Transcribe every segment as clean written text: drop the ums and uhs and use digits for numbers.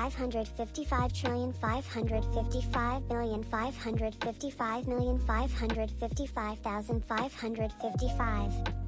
$555,555,555,555,555.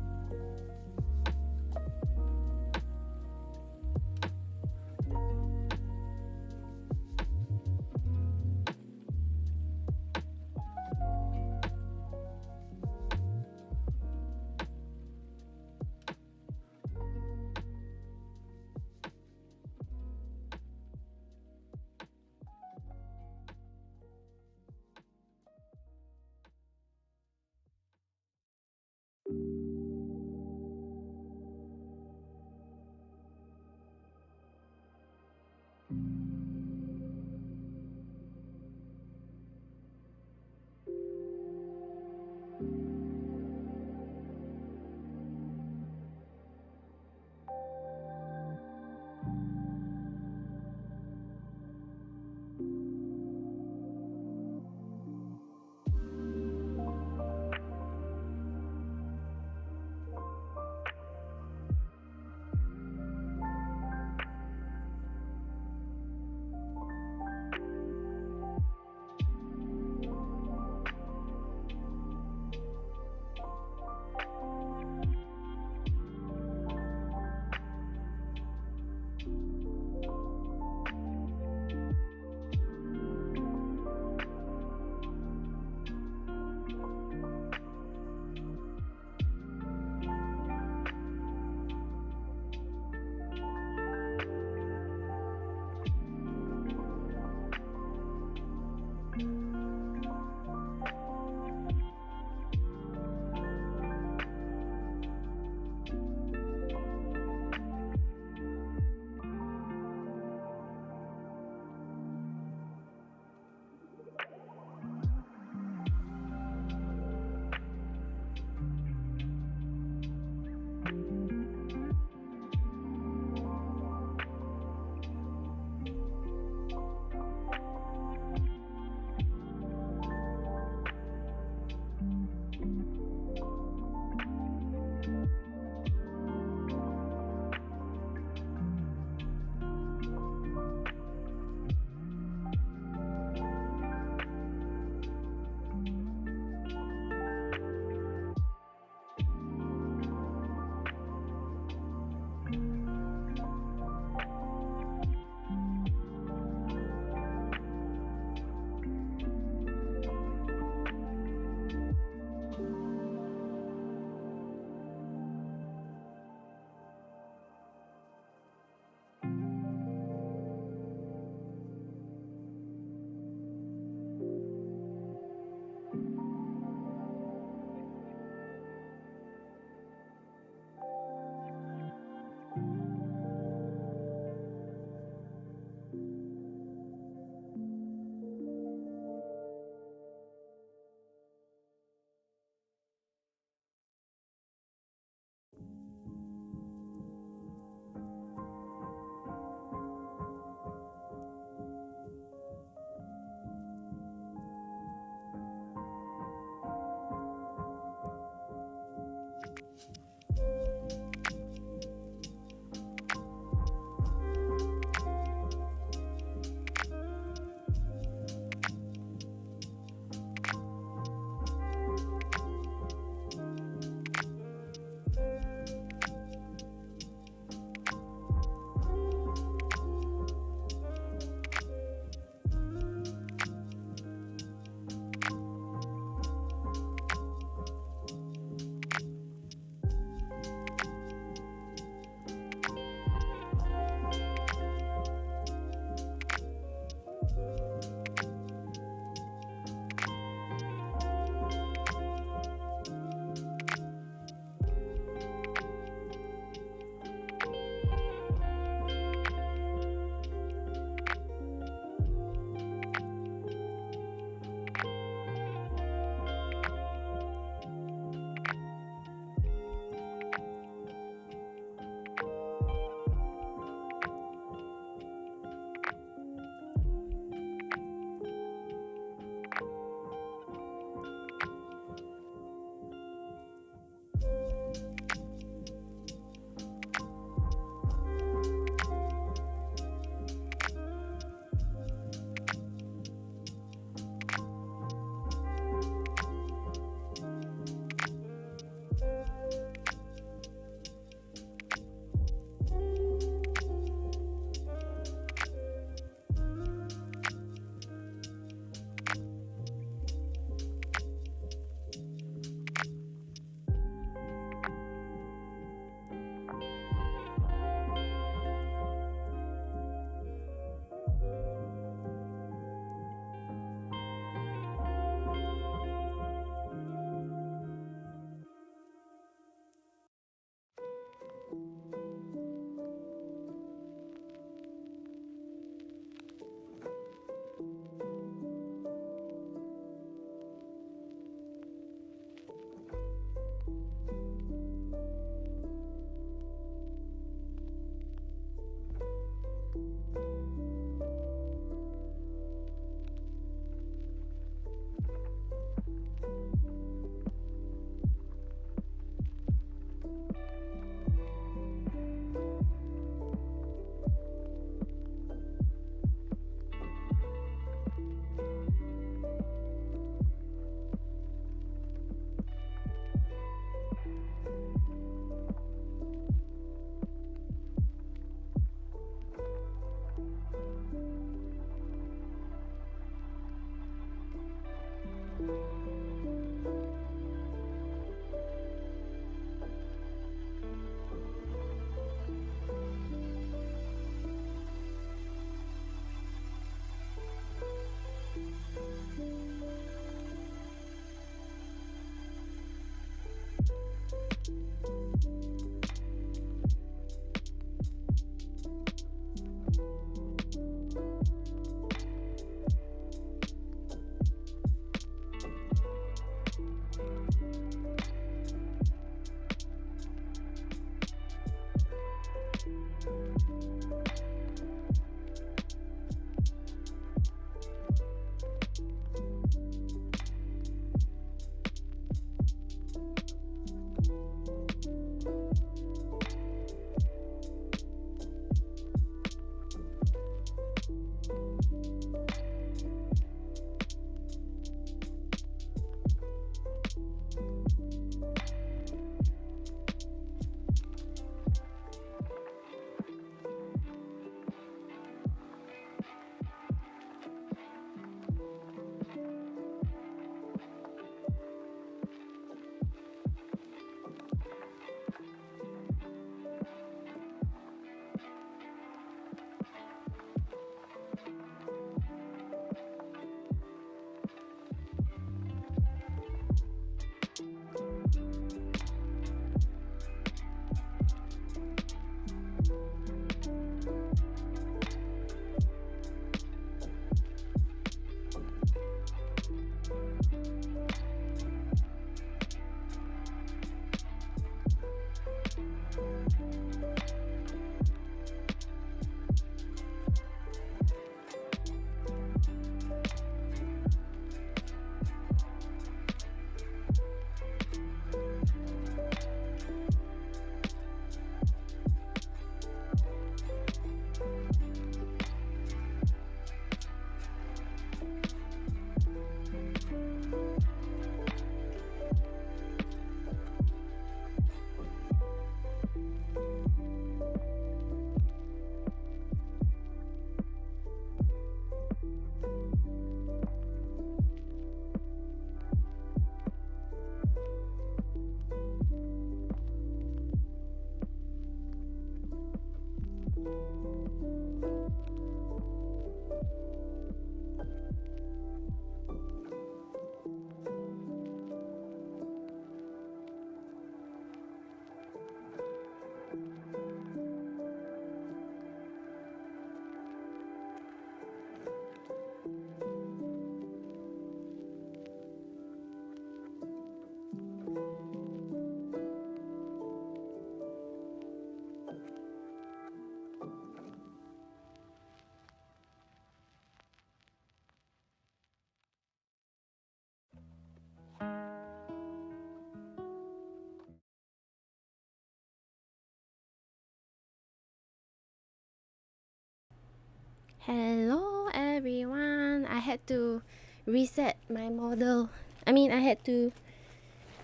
Hello everyone. I had to reset my model. I had to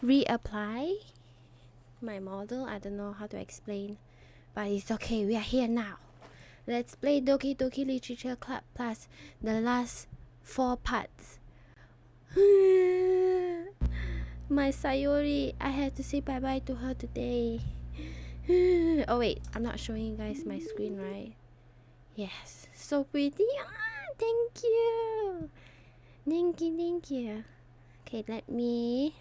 reapply my model. I don't know how to explain, but it's okay. We are here now. Let's play Doki Doki Literature Club plus the last 4 parts. My Sayori, I had to say bye bye to her today. Oh wait, I'm not showing you guys my screen, right? Yes, so pretty. Thank you. Thank you. Okay, let me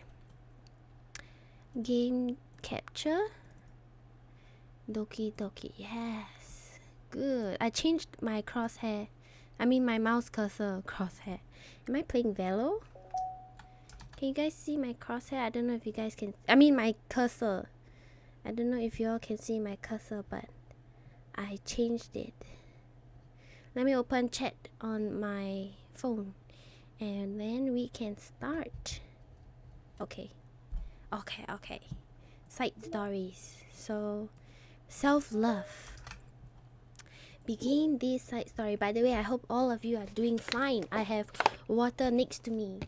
game capture. Doki Doki, yes. Good. I changed my crosshair. My mouse cursor crosshair. Am I playing Velo? Can you guys see my crosshair? I don't know if you guys can. My cursor. I don't know if you all can see my cursor, but I changed it. Let me open chat on my phone and then we can start. Okay. Side stories. So, self-love. Begin this side story. By the way, I hope all of you are doing fine. I have water next to me.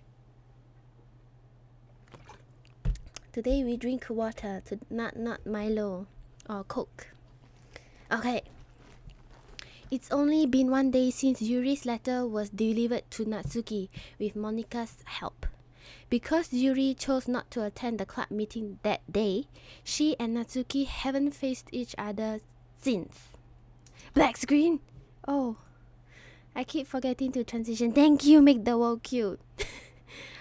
Today we drink water, not Milo or Coke. Okay. It's only been 1 day since Yuri's letter was delivered to Natsuki with Monika's help. Because Yuri chose not to attend the club meeting that day, she and Natsuki haven't faced each other since. Black screen! Oh, I keep forgetting to transition. Thank you, make the world cute.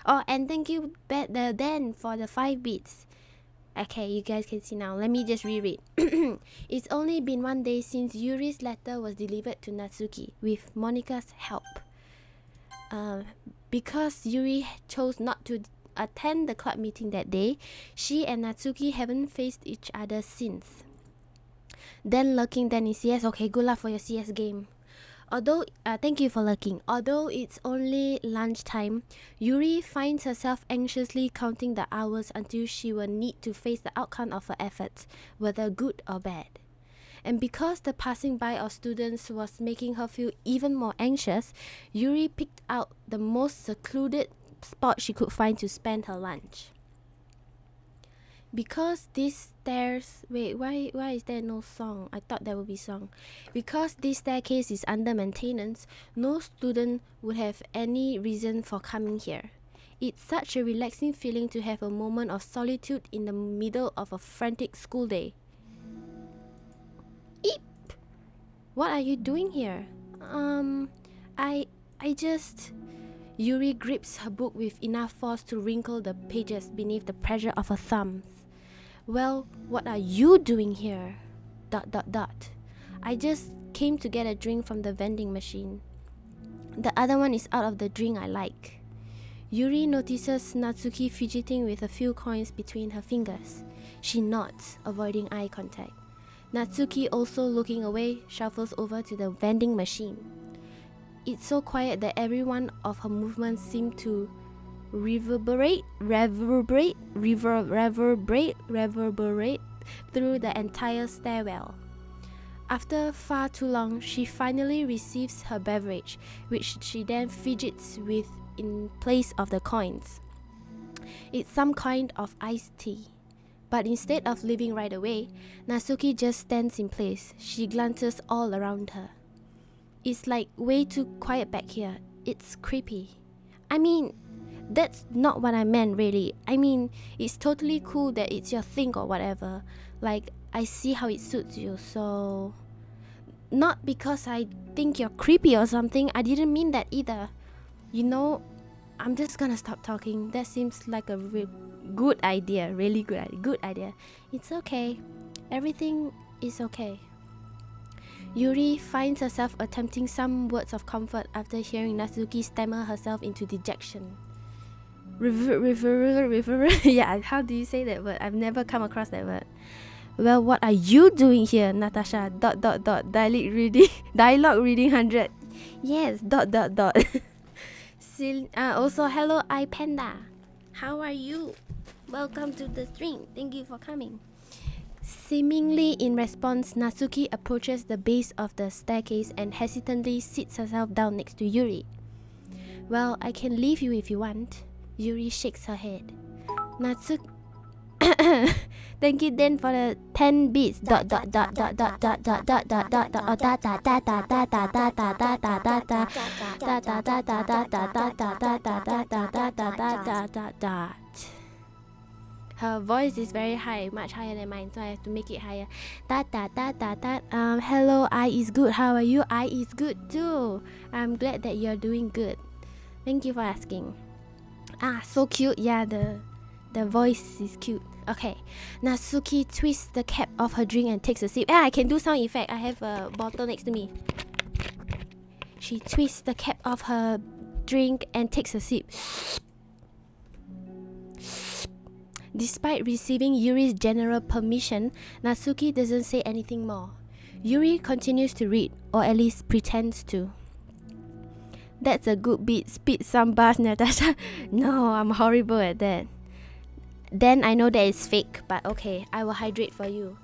Oh, and thank you, Dan, for the 5 bits. Okay, you guys can see now. Let me just reread. It's only been 1 day since Yuri's letter was delivered to Natsuki with Monika's help. Because Yuri chose not to attend the club meeting that day, she and Natsuki haven't faced each other since. Then lurking then in CS. Okay, good luck for your CS game. Although, thank you for lurking. Although it's only lunchtime, Yuri finds herself anxiously counting the hours until she will need to face the outcome of her efforts, whether good or bad. And because the passing by of students was making her feel even more anxious, Yuri picked out the most secluded spot she could find to spend her lunch. Because these stairs... Wait, why is there no song? I thought there would be song. Because this staircase is under maintenance, no student would have any reason for coming here. It's such a relaxing feeling to have a moment of solitude in the middle of a frantic school day. Eep! What are you doing here? I just... Yuri grips her book with enough force to wrinkle the pages beneath the pressure of her thumbs. Well, what are you doing here? ... I just came to get a drink from the vending machine. The other one is out of the drink I like. Yuri notices Natsuki fidgeting with a few coins between her fingers. She nods, avoiding eye contact. Natsuki, also looking away, shuffles over to the vending machine. It's so quiet that every one of her movements seem to reverberate through the entire stairwell. After far too long, she finally receives her beverage, which she then fidgets with in place of the coins. It's some kind of iced tea. But instead of leaving right away, Natsuki just stands in place. She glances all around her. It's like way too quiet back here. It's creepy. I mean, that's not what I meant really. I mean, it's totally cool that it's your thing or whatever. Like, I see how it suits you, so... Not because I think you're creepy or something. I didn't mean that either. You know, I'm just gonna stop talking. That seems like a good idea. Really good idea. It's okay. Everything is okay. Yuri finds herself attempting some words of comfort after hearing Natsuki stammer herself into dejection. Yeah, how do you say that word? I've never come across that word. Well, what are you doing here, Nyatasha? ... Dialogue reading 100. Yes, ... Also, hello, iPanda. How are you? Welcome to the stream. Thank you for coming. Seemingly in response, Natsuki approaches the base of the staircase and hesitantly sits herself down next to Yuri. Well, I can leave you if you want. Yuri shakes her head. Natsuki... Thank you then for the 10 bits. ... Her voice is very high, much higher than mine, so I have to make it higher. Hello, I is good. How are you? I is good too. I'm glad that you're doing good. Thank you for asking. Ah, so cute. Yeah, the voice is cute. Okay, Natsuki twists the cap of her drink and takes a sip. I can do sound effect. I have a bottle next to me. She twists the cap of her drink and takes a sip. Despite receiving Yuri's general permission, Natsuki doesn't say anything more. Yuri continues to read, or at least pretends to. That's a good beat. Spit some bars, Nyatasha. No, I'm horrible at that. Then I know that it's fake, but okay, I will hydrate for you.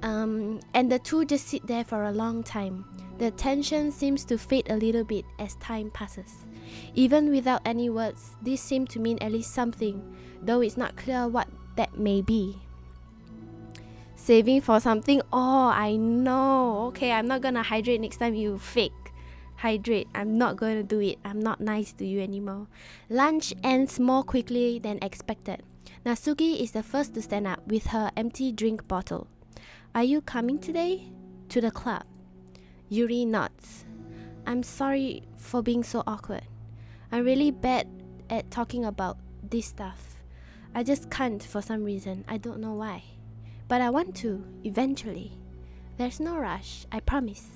And the two just sit there for a long time. The tension seems to fade a little bit as time passes. Even without any words, this seemed to mean at least something, though it's not clear what that may be. Saving for something? Oh, I know. Okay, I'm not gonna hydrate next time you fake hydrate. I'm not gonna do it. I'm not nice to you anymore. Lunch ends more quickly than expected. Natsuki is the first to stand up with her empty drink bottle. Are you coming today? To the club. Yuri nods. I'm sorry for being so awkward. I'm really bad at talking about this stuff. I just can't for some reason. I don't know why. But I want to, eventually. There's no rush, I promise.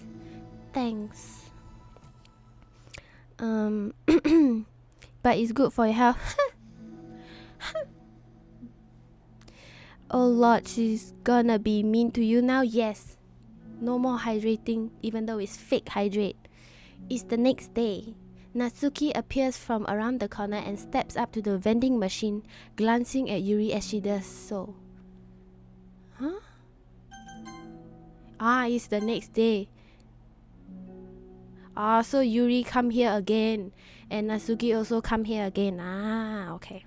Thanks. But it's good for your health. Oh Lord, she's gonna be mean to you now? Yes. No more hydrating, even though it's fake hydrate. It's the next day. Natsuki appears from around the corner and steps up to the vending machine, glancing at Yuri as she does so. Huh? Ah, it's the next day. Ah, so Yuri come here again, and Natsuki also come here again. Ah, okay.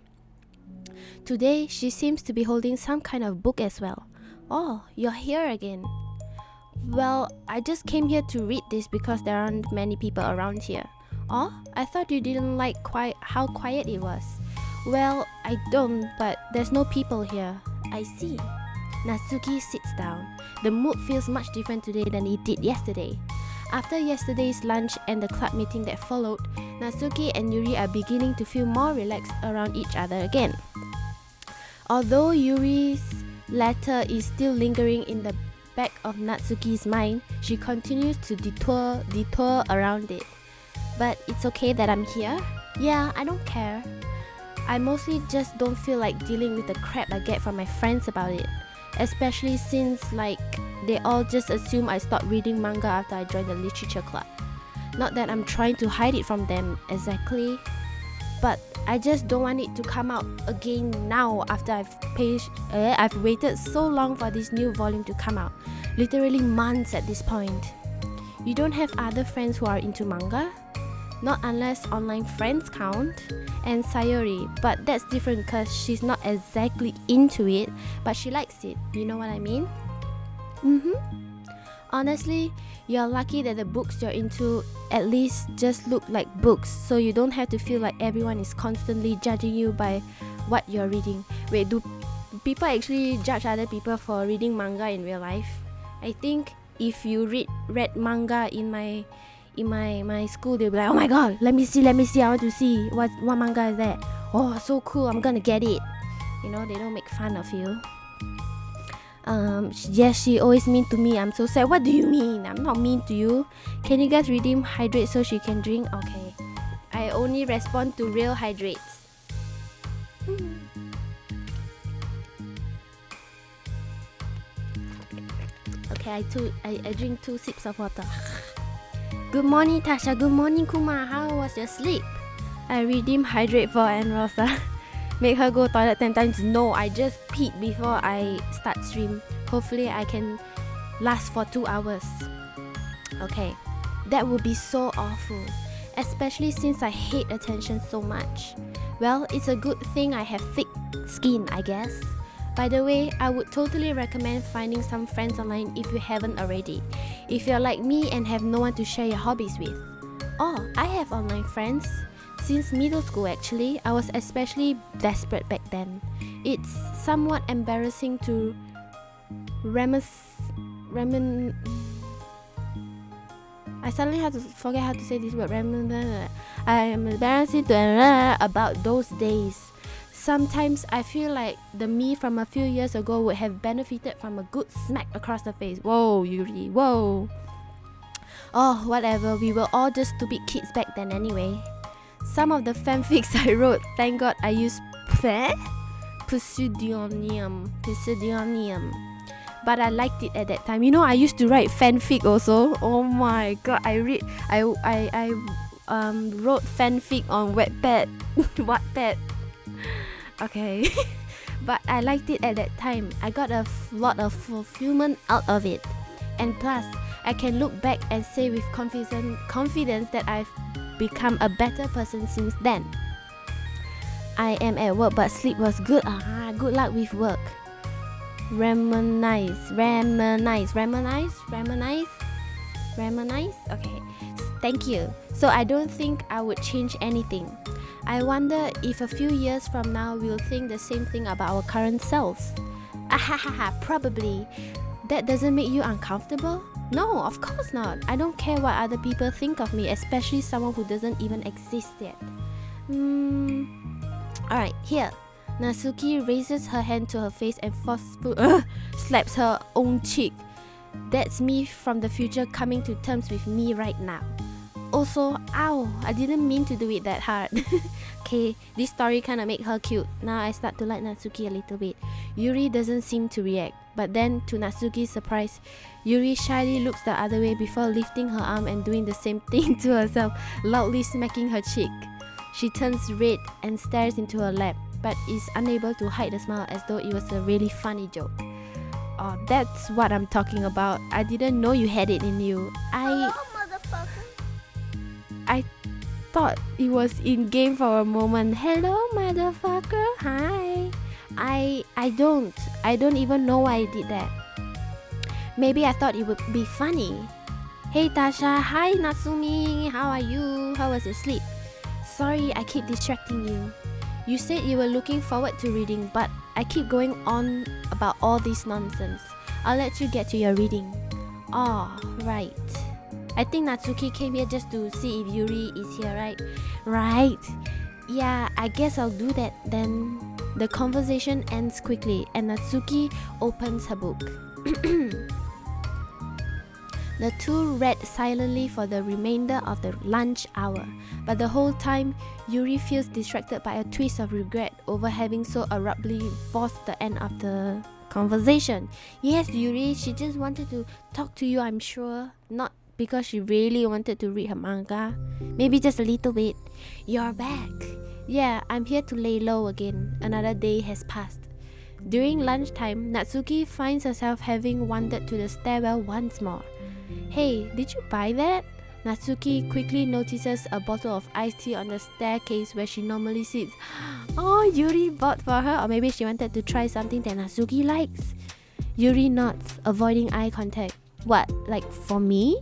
Today, she seems to be holding some kind of book as well. Oh, you're here again. Well, I just came here to read this because there aren't many people around here. Oh, I thought you didn't like how quiet it was. Well, I don't, but there's no people here. I see. Natsuki sits down. The mood feels much different today than it did yesterday. After yesterday's lunch and the club meeting that followed, Natsuki and Yuri are beginning to feel more relaxed around each other again. Although Yuri's letter is still lingering in the back of Natsuki's mind, she continues to detour around it. But it's okay that I'm here. Yeah, I don't care. I mostly just don't feel like dealing with the crap I get from my friends about it. Especially since they all just assume I stopped reading manga after I joined the literature club. Not that I'm trying to hide it from them exactly, but I just don't want it to come out again now after I've waited so long for this new volume to come out. Literally months at this point. You don't have other friends who are into manga? Not unless online friends count. And Sayori, but that's different because she's not exactly into it, but she likes it. You know what I mean? Honestly, you're lucky that the books you're into at least just look like books, so you don't have to feel like everyone is constantly judging you by what you're reading. Wait, do people actually judge other people for reading manga in real life? I think if you read manga in my school, they'll be like, oh my god, let me see, I want to see what manga is that. Oh, so cool, I'm gonna get it. You know, they don't make fun of you. Yes, she always mean to me. I'm so sad. What do you mean? I'm not mean to you. Can you guys redeem hydrate so she can drink? Okay. I only respond to real hydrates. Okay, I drink 2 sips of water. Good morning, Tasha. Good morning, Kuma. How was your sleep? I redeem hydrate for Ann Rosa. Make her go toilet 10 times. No, I just peed before I start stream. Hopefully I can last for 2 hours. Okay, that would be so awful, especially since I hate attention so much. Well, it's a good thing I have thick skin, I guess. By the way, I would totally recommend finding some friends online if you haven't already. If you're like me and have no one to share your hobbies with. Oh, I have online friends. Since middle school actually, I was especially desperate back then. It's somewhat embarrassing to I suddenly have to forget how to say this word. I am embarrassing to about those days. Sometimes I feel like the me from a few years ago would have benefited from a good smack across the face. Whoa, Yuri, whoa. Oh, whatever, we were all just stupid kids back then anyway. Some of the fanfics I wrote, thank God I used pseudonym. But I liked it at that time. You know, I used to write fanfic also. Oh my god, I wrote fanfic on Wattpad. Okay. But I liked it at that time. I got a lot of fulfillment out of it. And plus, I can look back and say with confidence that I've become a better person since then. I am at work, but sleep was good. Good luck with work. Reminisce. Okay, thank you. So I don't think I would change anything. I wonder if a few years from now we'll think the same thing about our current selves. Probably. That doesn't make you uncomfortable? No, of course not. I don't care what other people think of me, especially someone who doesn't even exist yet. Alright, here. Natsuki raises her hand to her face and forcefully slaps her own cheek. That's me from the future coming to terms with me right now. Also, ow, I didn't mean to do it that hard. Okay, this story kinda make her cute. Now I start to like Natsuki a little bit. Yuri doesn't seem to react, but then to Natsuki's surprise, Yuri shyly looks the other way before lifting her arm and doing the same thing to herself, loudly smacking her cheek. She turns red and stares into her lap, but is unable to hide the smile as though it was a really funny joke. Oh, that's what I'm talking about. I didn't know you had it in you. Hello, motherfucker. I thought it was in game for a moment. Hello, motherfucker. Hi. I don't even know why I did that. Maybe I thought it would be funny. Hey Tasha, hi Natsumi. How are you? How was your sleep? Sorry, I keep distracting you. You said you were looking forward to reading, but I keep going on about all this nonsense. I'll let you get to your reading. Oh, right. I think Natsuki came here just to see if Yuri is here, right? Right. Yeah, I guess I'll do that then. The conversation ends quickly and Natsuki opens her book. The two read silently for the remainder of the lunch hour, but the whole time, Yuri feels distracted by a twist of regret over having so abruptly forced the end of the conversation. Yes, Yuri, she just wanted to talk to you, I'm sure. Not because she really wanted to read her manga. Maybe just a little bit. You're back. Yeah, I'm here to lay low again. Another day has passed. During lunchtime, Natsuki finds herself having wandered to the stairwell once more. Hey, did you buy that? Natsuki quickly notices a bottle of iced tea on the staircase where she normally sits. Oh, Yuri bought for her, or maybe she wanted to try something that Natsuki likes. Yuri nods, avoiding eye contact. What, like for me?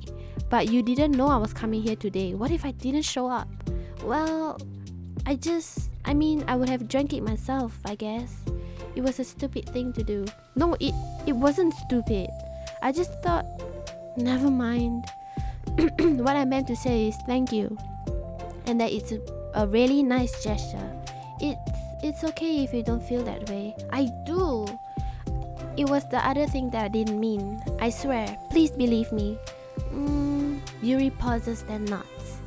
But you didn't know I was coming here today. What if I didn't show up? Well, I would have drank it myself, I guess. It was a stupid thing to do. No, it wasn't stupid. I just thought, never mind. What I meant to say is thank you. And that it's a really nice gesture. It's okay if you don't feel that way. I do. It was the other thing that I didn't mean. I swear. Please believe me. Yuri pauses then nods.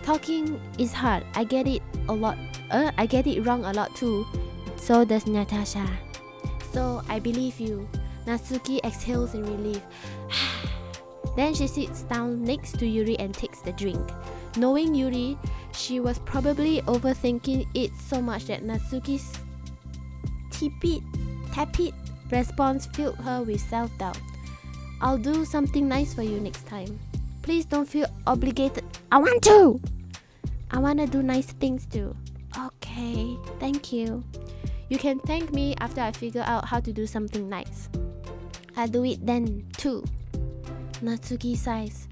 Talking is hard. I get it a lot. I get it wrong a lot too. So does Nyatasha. So I believe you. Natsuki exhales in relief. Then she sits down next to Yuri and takes the drink. Knowing Yuri, she was probably overthinking it so much that Natsuki's tepid response filled her with self-doubt. I'll do something nice for you next time. Please don't feel obligated. I want to do nice things too. Okay, thank you. You can thank me after I figure out how to do something nice. I'll do it then too. Natsuki sighs.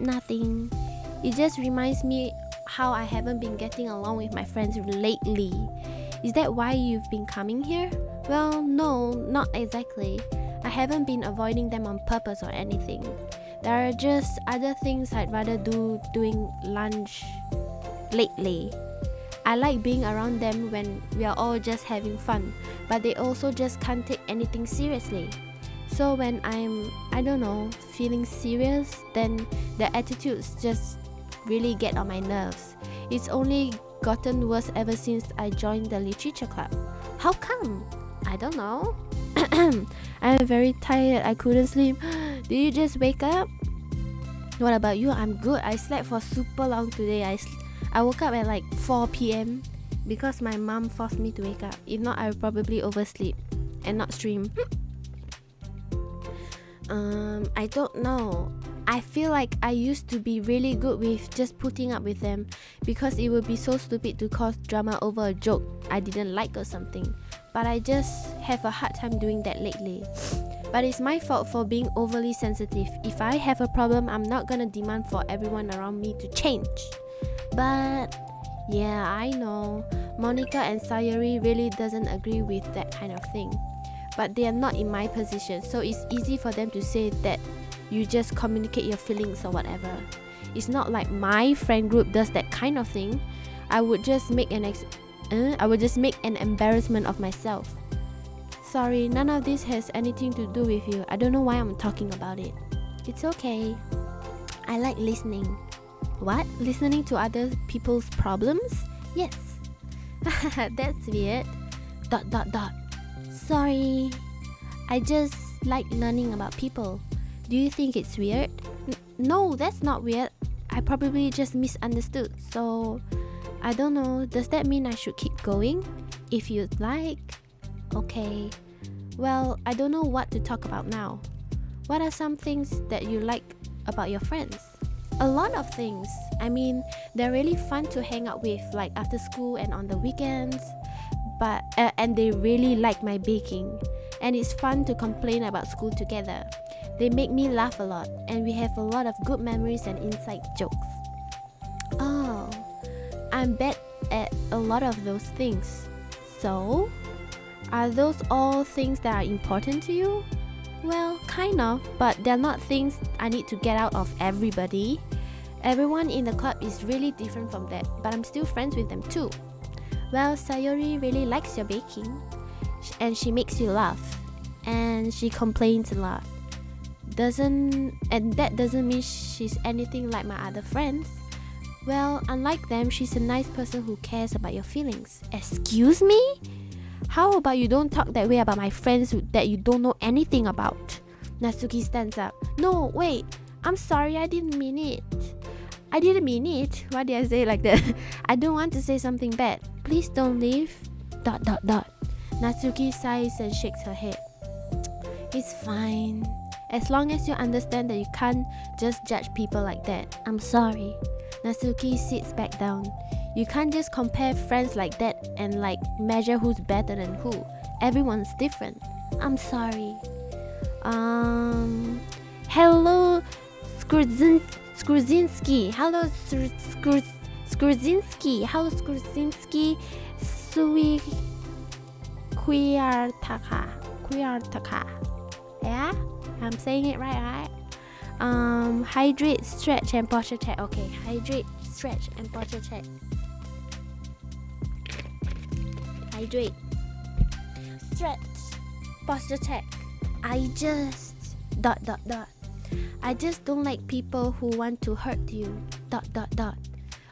Nothing. It just reminds me how I haven't been getting along with my friends lately. Is that why you've been coming here? Well, no, not exactly. I haven't been avoiding them on purpose or anything. There are just other things I'd rather do during lunch lately. I like being around them when we are all just having fun, but they also just can't take anything seriously. So when I'm, feeling serious, then the attitudes just really get on my nerves. It's only gotten worse ever since I joined the literature club. How come? I don't know. I'm very tired. I couldn't sleep. Did you just wake up? What about you? I'm good. I slept for super long today. I woke up at like 4 p.m. because my mom forced me to wake up. If not, I would probably oversleep and not stream. I don't know. I feel like I used to be really good with just putting up with them because it would be so stupid to cause drama over a joke I didn't like or something. But I just have a hard time doing that lately. But it's my fault for being overly sensitive. If I have a problem, I'm not gonna demand for everyone around me to change. But yeah, I know Monica and Sayori really doesn't agree with that kind of thing. But they are not in my position, so it's easy for them to say that you just communicate your feelings or whatever. It's not like my friend group does that kind of thing. I would just make an embarrassment of myself. Sorry, none of this has anything to do with you. I don't know why I'm talking about it. It's okay. I like listening. What? Listening to other people's problems? Yes. That's weird. ... Sorry. I just like learning about people. Do you think it's weird? No, that's not weird. I probably just misunderstood. So, I don't know. Does that mean I should keep going? If you'd like. Okay. Well, I don't know what to talk about now. What are some things that you like about your friends? A lot of things. I mean, they're really fun to hang out with, like after school and on the weekends. But and they really like my baking. And it's fun to complain about school together. They make me laugh a lot, and we have a lot of good memories and inside jokes. Oh, I'm bad at a lot of those things. So, are those all things that are important to you? Well, kind of, but they're not things I need to get out of everybody. Everyone in the club is really different from that, but I'm still friends with them too. Well, Sayori really likes your baking, and she makes you laugh, and she complains a lot. That doesn't mean she's anything like my other friends. Well, unlike them, she's a nice person who cares about your feelings. Excuse me? How about you don't talk that way about my friends that you don't know anything about? Natsuki stands up. No, wait. I'm sorry, I didn't mean it. I didn't mean it. Why did I say it like that? I don't want to say something bad. Please don't leave. ... Natsuki sighs and shakes her head. It's fine. As long as you understand that you can't just judge people like that. I'm sorry. Natsuki sits back down. You can't just compare friends like that and like measure who's better than who. Everyone's different. I'm sorry. Hello, Skurzinski. Hello, Skurzinski. Hello, Skurzinski. Sui Kuyartaka. Yeah? I'm saying it right? Hydrate, stretch, and posture check. Okay, hydrate, stretch, and posture check. Hydrate, stretch, posture check. I just... ... I just don't like people who want to hurt you. ...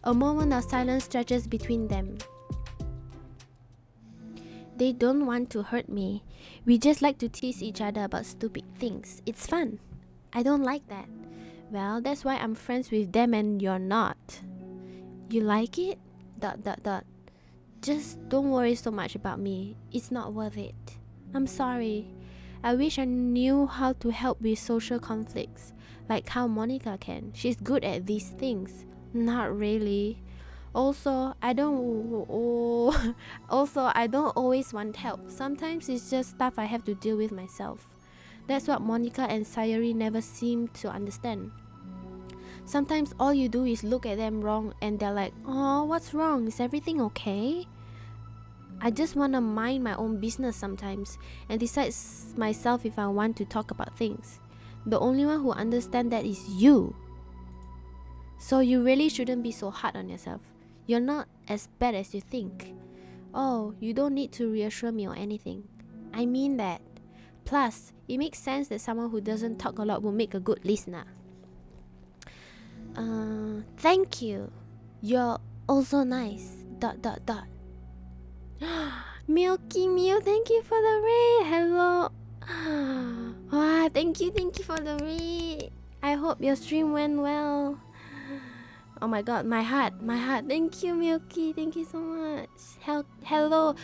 A moment of silence stretches between them. They don't want to hurt me. We just like to tease each other about stupid things. It's fun. I don't like that. Well, that's why I'm friends with them and you're not. You like it? ... Just don't worry so much about me. It's not worth it. I'm sorry. I wish I knew how to help with social conflicts, like how Monica can. She's good at these things. Not really. Also, I don't always want help. Sometimes it's just stuff I have to deal with myself. That's what Monica and Sayori never seem to understand. Sometimes all you do is look at them wrong and they're like, "Oh, what's wrong? Is everything okay?" I just want to mind my own business sometimes and decide myself if I want to talk about things. The only one who understands that is you. So you really shouldn't be so hard on yourself. You're not as bad as you think. Oh, you don't need to reassure me or anything. I mean that. Plus, it makes sense that someone who doesn't talk a lot will make a good listener. Thank you. You're also nice. ... Milky Meal, thank you for the raid. Hello. Wow, thank you for the raid. I hope your stream went well. Oh my god, my heart. Thank you, Milky. Thank you so much. Hello.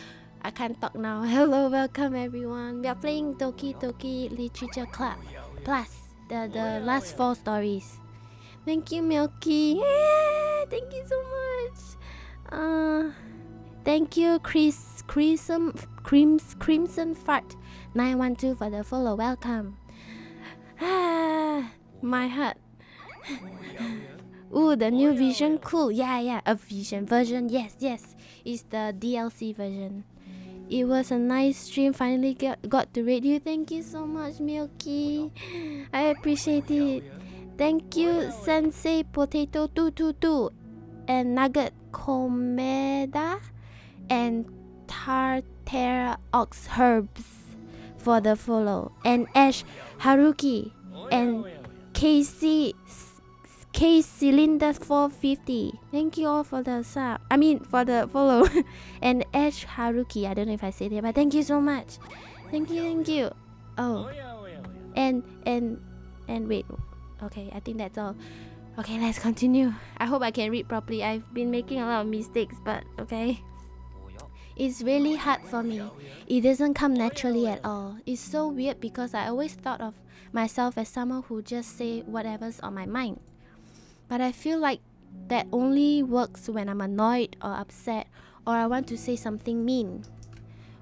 I can't talk now. Hello, welcome everyone. We are playing Toki Toki Literature Club Plus, the last 4 stories. Thank you, Milky. Yeah, thank you so much. Thank you, Crimson Fart 912 for the follow. Welcome. My heart. Ooh, the new Vision, cool. Yeah, a Vision version. Yes. It's the DLC version. It was a nice stream. Finally got to raid you. Thank you so much, Milky. I appreciate it. Thank you, Sensei Potato 222 and Nugget Komeda and Tartare Ox Herbs for the follow, and Ash Haruki and Casey K Cylinder 450. Thank you all for the sub. I mean for the follow. And Ash Haruki. I don't know if I said it, but thank you so much. Thank you. Oh. And wait. Okay, I think that's all. Okay, let's continue. I hope I can read properly. I've been making a lot of mistakes, but okay. It's really hard for me. It doesn't come naturally at all. It's so weird because I always thought of myself as someone who just say whatever's on my mind. But I feel like that only works when I'm annoyed or upset or I want to say something mean.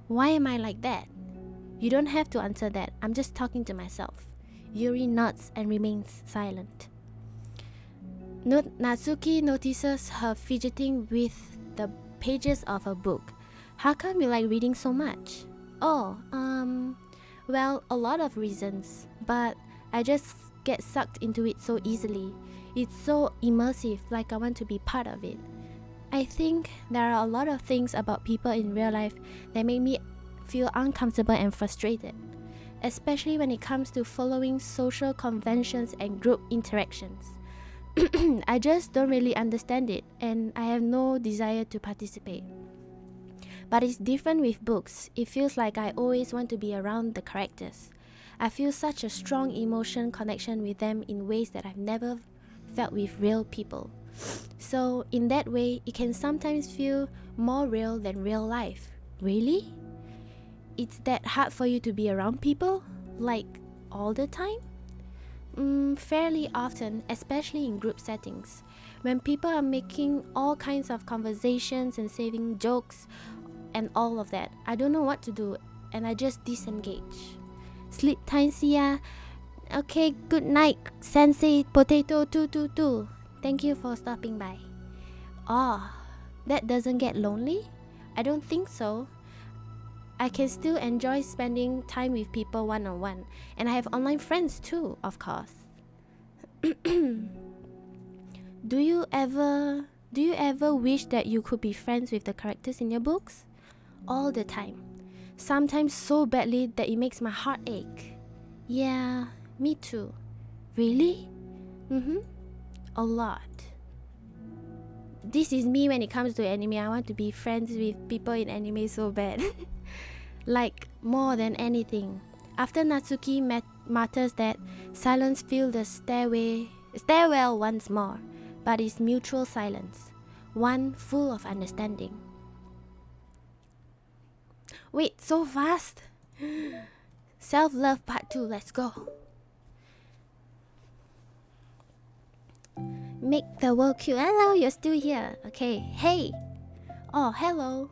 Why am I like that? You don't have to answer that. I'm just talking to myself. Yuri nods and remains silent. Natsuki notices her fidgeting with the pages of a book. How come you like reading so much? Oh, well, a lot of reasons, but I just get sucked into it so easily. It's so immersive, like I want to be part of it. I think there are a lot of things about people in real life that make me feel uncomfortable and frustrated, especially when it comes to following social conventions and group interactions. I just don't really understand it, and I have no desire to participate. But it's different with books. It feels like I always want to be around the characters. I feel such a strong emotion connection with them in ways that I've never felt with real people. So in that way, it can sometimes feel more real than real life. Really? It's that hard for you to be around people? Like all the time? Fairly often, especially in group settings. When people are making all kinds of conversations and saying jokes and all of that, I don't know what to do and I just disengage. Sleep time, see ya. Okay, good night, Sensei Potato 222. Thank you for stopping by. Oh, that doesn't get lonely? I don't think so. I can still enjoy spending time with people one-on-one, and I have online friends too, of course. Do you ever wish that you could be friends with the characters in your books? All the time. Sometimes so badly that it makes my heart ache. Yeah, me too. Really? A lot. This is me when it comes to anime. I want to be friends with people in anime so bad. Like, more than anything. After Natsuki mutters that, silence fills the stairwell once more, but it's mutual silence, one full of understanding. Wait, so fast? Self-love part 2, let's go. Make the world cute. Hello, you're still here. Okay, hey. Oh, hello.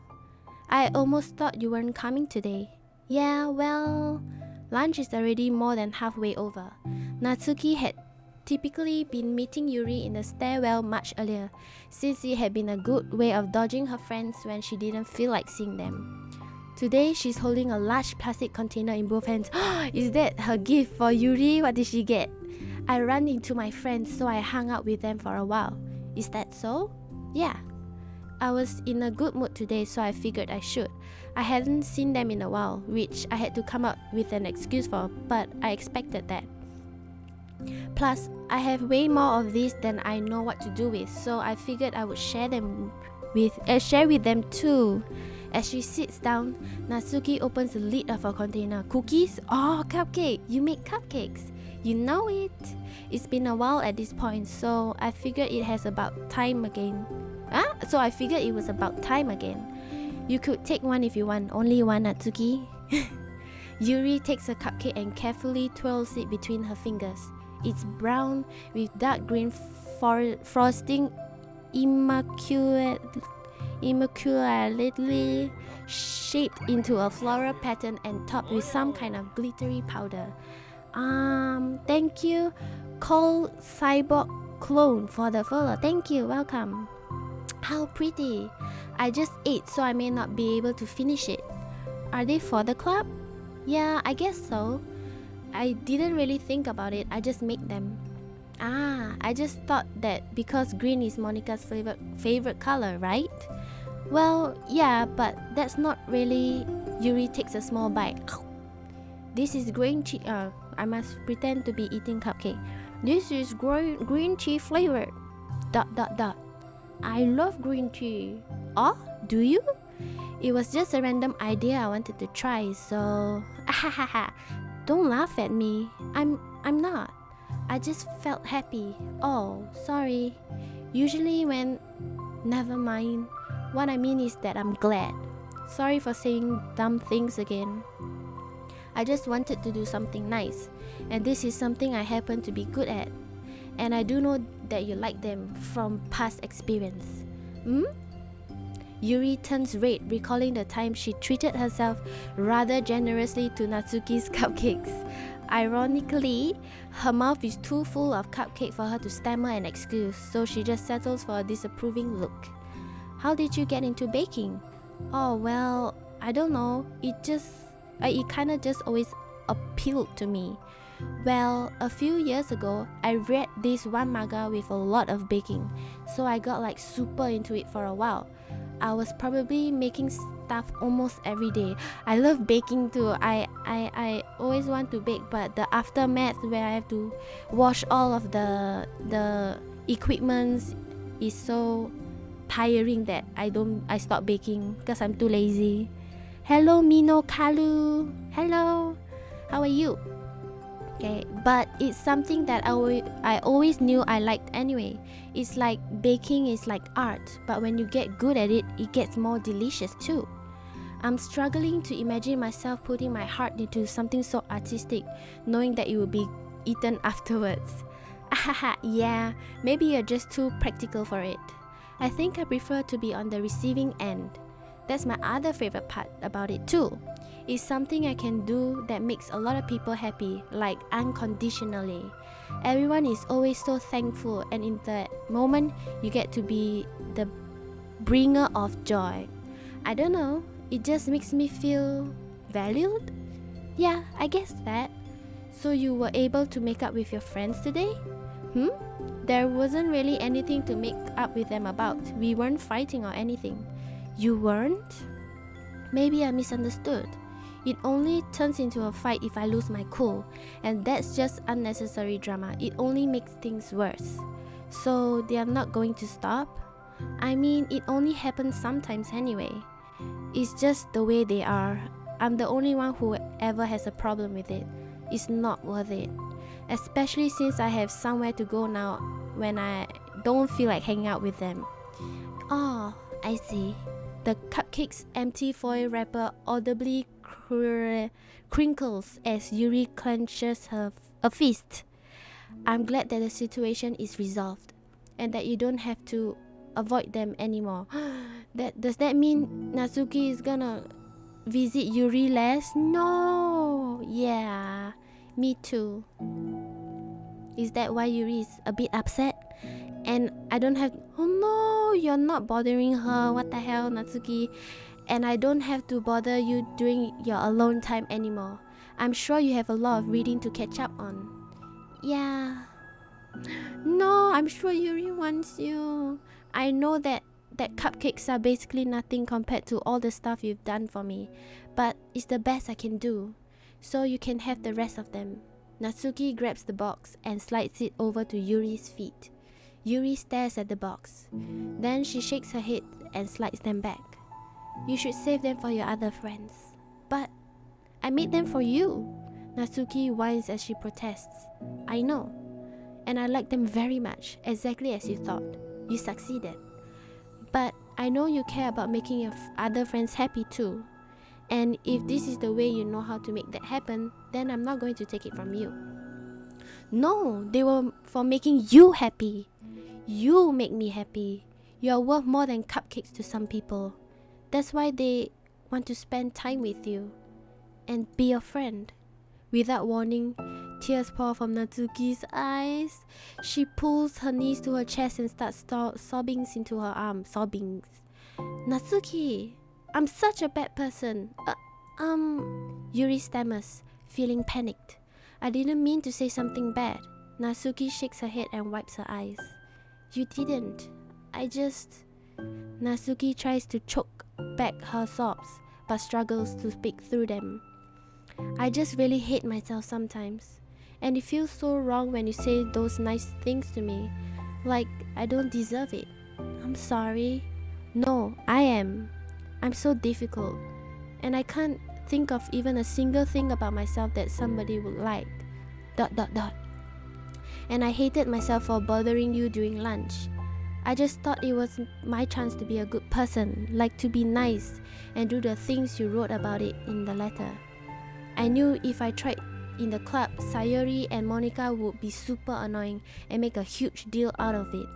I almost thought you weren't coming today. Yeah, well, lunch is already more than halfway over. Natsuki had typically been meeting Yuri in the stairwell much earlier, since it had been a good way of dodging her friends when she didn't feel like seeing them. Today, she's holding a large plastic container in both hands. Is that her gift for Yuri? What did she get? I ran into my friends, so I hung out with them for a while. Is that so? Yeah. I was in a good mood today, so I figured I should. I hadn't seen them in a while, which I had to come up with an excuse for, but I expected that. Plus, I have way more of this than I know what to do with, so I figured I would share with them too. As she sits down, Natsuki opens the lid of her container. Cookies? Oh, cupcake! You make cupcakes! You know it! It's been a while at this point, so I figured it was about time again. You could take one if you want. Only one, Natsuki. Yuri takes a cupcake and carefully twirls it between her fingers. It's brown with dark green frosting, immaculately shaped into a floral pattern and topped with some kind of glittery powder. Thank you, Cole Cyborg Clone, for the follow. Thank you, welcome. How pretty. I just ate, so I may not be able to finish it. Are they for the club? Yeah, I guess so. I didn't really think about it, I just made them. I just thought that because green is Monica's favorite color, right? Well, yeah, but that's not really. Yuri takes a small bite. This is green tea. I must pretend to be eating cupcake. This is green tea flavored. ... I love green tea. Oh, do you? It was just a random idea I wanted to try, so... Don't laugh at me. I'm not. I just felt happy. Oh, sorry. Usually when... Never mind. What I mean is that I'm glad. Sorry for saying dumb things again. I just wanted to do something nice. And this is something I happen to be good at. And I do know that you like them from past experience. Yuri turns red, recalling the time she treated herself rather generously to Natsuki's cupcakes. Ironically, her mouth is too full of cupcake for her to stammer an excuse, so she just settles for a disapproving look. How did you get into baking? Oh, well, I don't know. It kinda just always appealed to me. Well, a few years ago, I read this one manga with a lot of baking, so I got like super into it for a while. I was probably making stuff almost every day. I love baking too. I always want to bake, but the aftermath where I have to wash all of the equipments is so tiring that I stop baking because I'm too lazy. Hello Mino Kalu. Hello. How are you? Okay, but it's something that I always knew I liked anyway. It's like baking is like art, but when you get good at it, it gets more delicious too. I'm struggling to imagine myself putting my heart into something so artistic, knowing that it will be eaten afterwards. Yeah, maybe you're just too practical for it. I think I prefer to be on the receiving end. That's my other favorite part about it too. It's something I can do that makes a lot of people happy, like unconditionally. Everyone is always so thankful, and in that moment, you get to be the bringer of joy. I don't know, it just makes me feel valued? Yeah, I guess that. So you were able to make up with your friends today? There wasn't really anything to make up with them about. We weren't fighting or anything. You weren't? Maybe I misunderstood. It only turns into a fight if I lose my cool, and that's just unnecessary drama. It only makes things worse. So they are not going to stop? I mean, it only happens sometimes anyway. It's just the way they are. I'm the only one who ever has a problem with it. It's not worth it. Especially since I have somewhere to go now when I don't feel like hanging out with them. Oh, I see. The cupcake's empty foil wrapper audibly crinkles as Yuri clenches a fist. I'm glad that the situation is resolved and that you don't have to avoid them anymore. Does that mean Natsuki is gonna visit Yuri less? No. Yeah, me too. Is that why Yuri is a bit upset? And I don't have... Oh no, you're not bothering her. What the hell, Natsuki? And I don't have to bother you during your alone time anymore. I'm sure you have a lot of reading to catch up on. Yeah. No, I'm sure Yuri wants you. I know that cupcakes are basically nothing compared to all the stuff you've done for me, but it's the best I can do. So you can have the rest of them. Natsuki grabs the box and slides it over to Yuri's feet. Yuri stares at the box. Then she shakes her head and slides them back. You should save them for your other friends. But I made them for you. Natsuki whines as she protests. I know. And I like them very much, exactly as you thought. You succeeded. But I know you care about making your other friends happy too. And if this is the way you know how to make that happen, then I'm not going to take it from you. No, they were for making you happy. You make me happy. You're worth more than cupcakes to some people. That's why they want to spend time with you and be your friend. Without warning, tears pour from Natsuki's eyes. She pulls her knees to her chest and starts sobbing into her arms. Natsuki, I'm such a bad person. Yuri stammers, feeling panicked. I didn't mean to say something bad. Natsuki shakes her head and wipes her eyes. You didn't. Natsuki tries to choke back her sobs, but struggles to speak through them. I just really hate myself sometimes. And it feels so wrong when you say those nice things to me. Like I don't deserve it. I'm sorry. No, I am. I'm so difficult. And I can't think of even a single thing about myself that somebody would like. ... And I hated myself for bothering you during lunch. I just thought it was my chance to be a good person, like to be nice and do the things you wrote about it in the letter. I knew if I tried in the club, Sayori and Monica would be super annoying and make a huge deal out of it.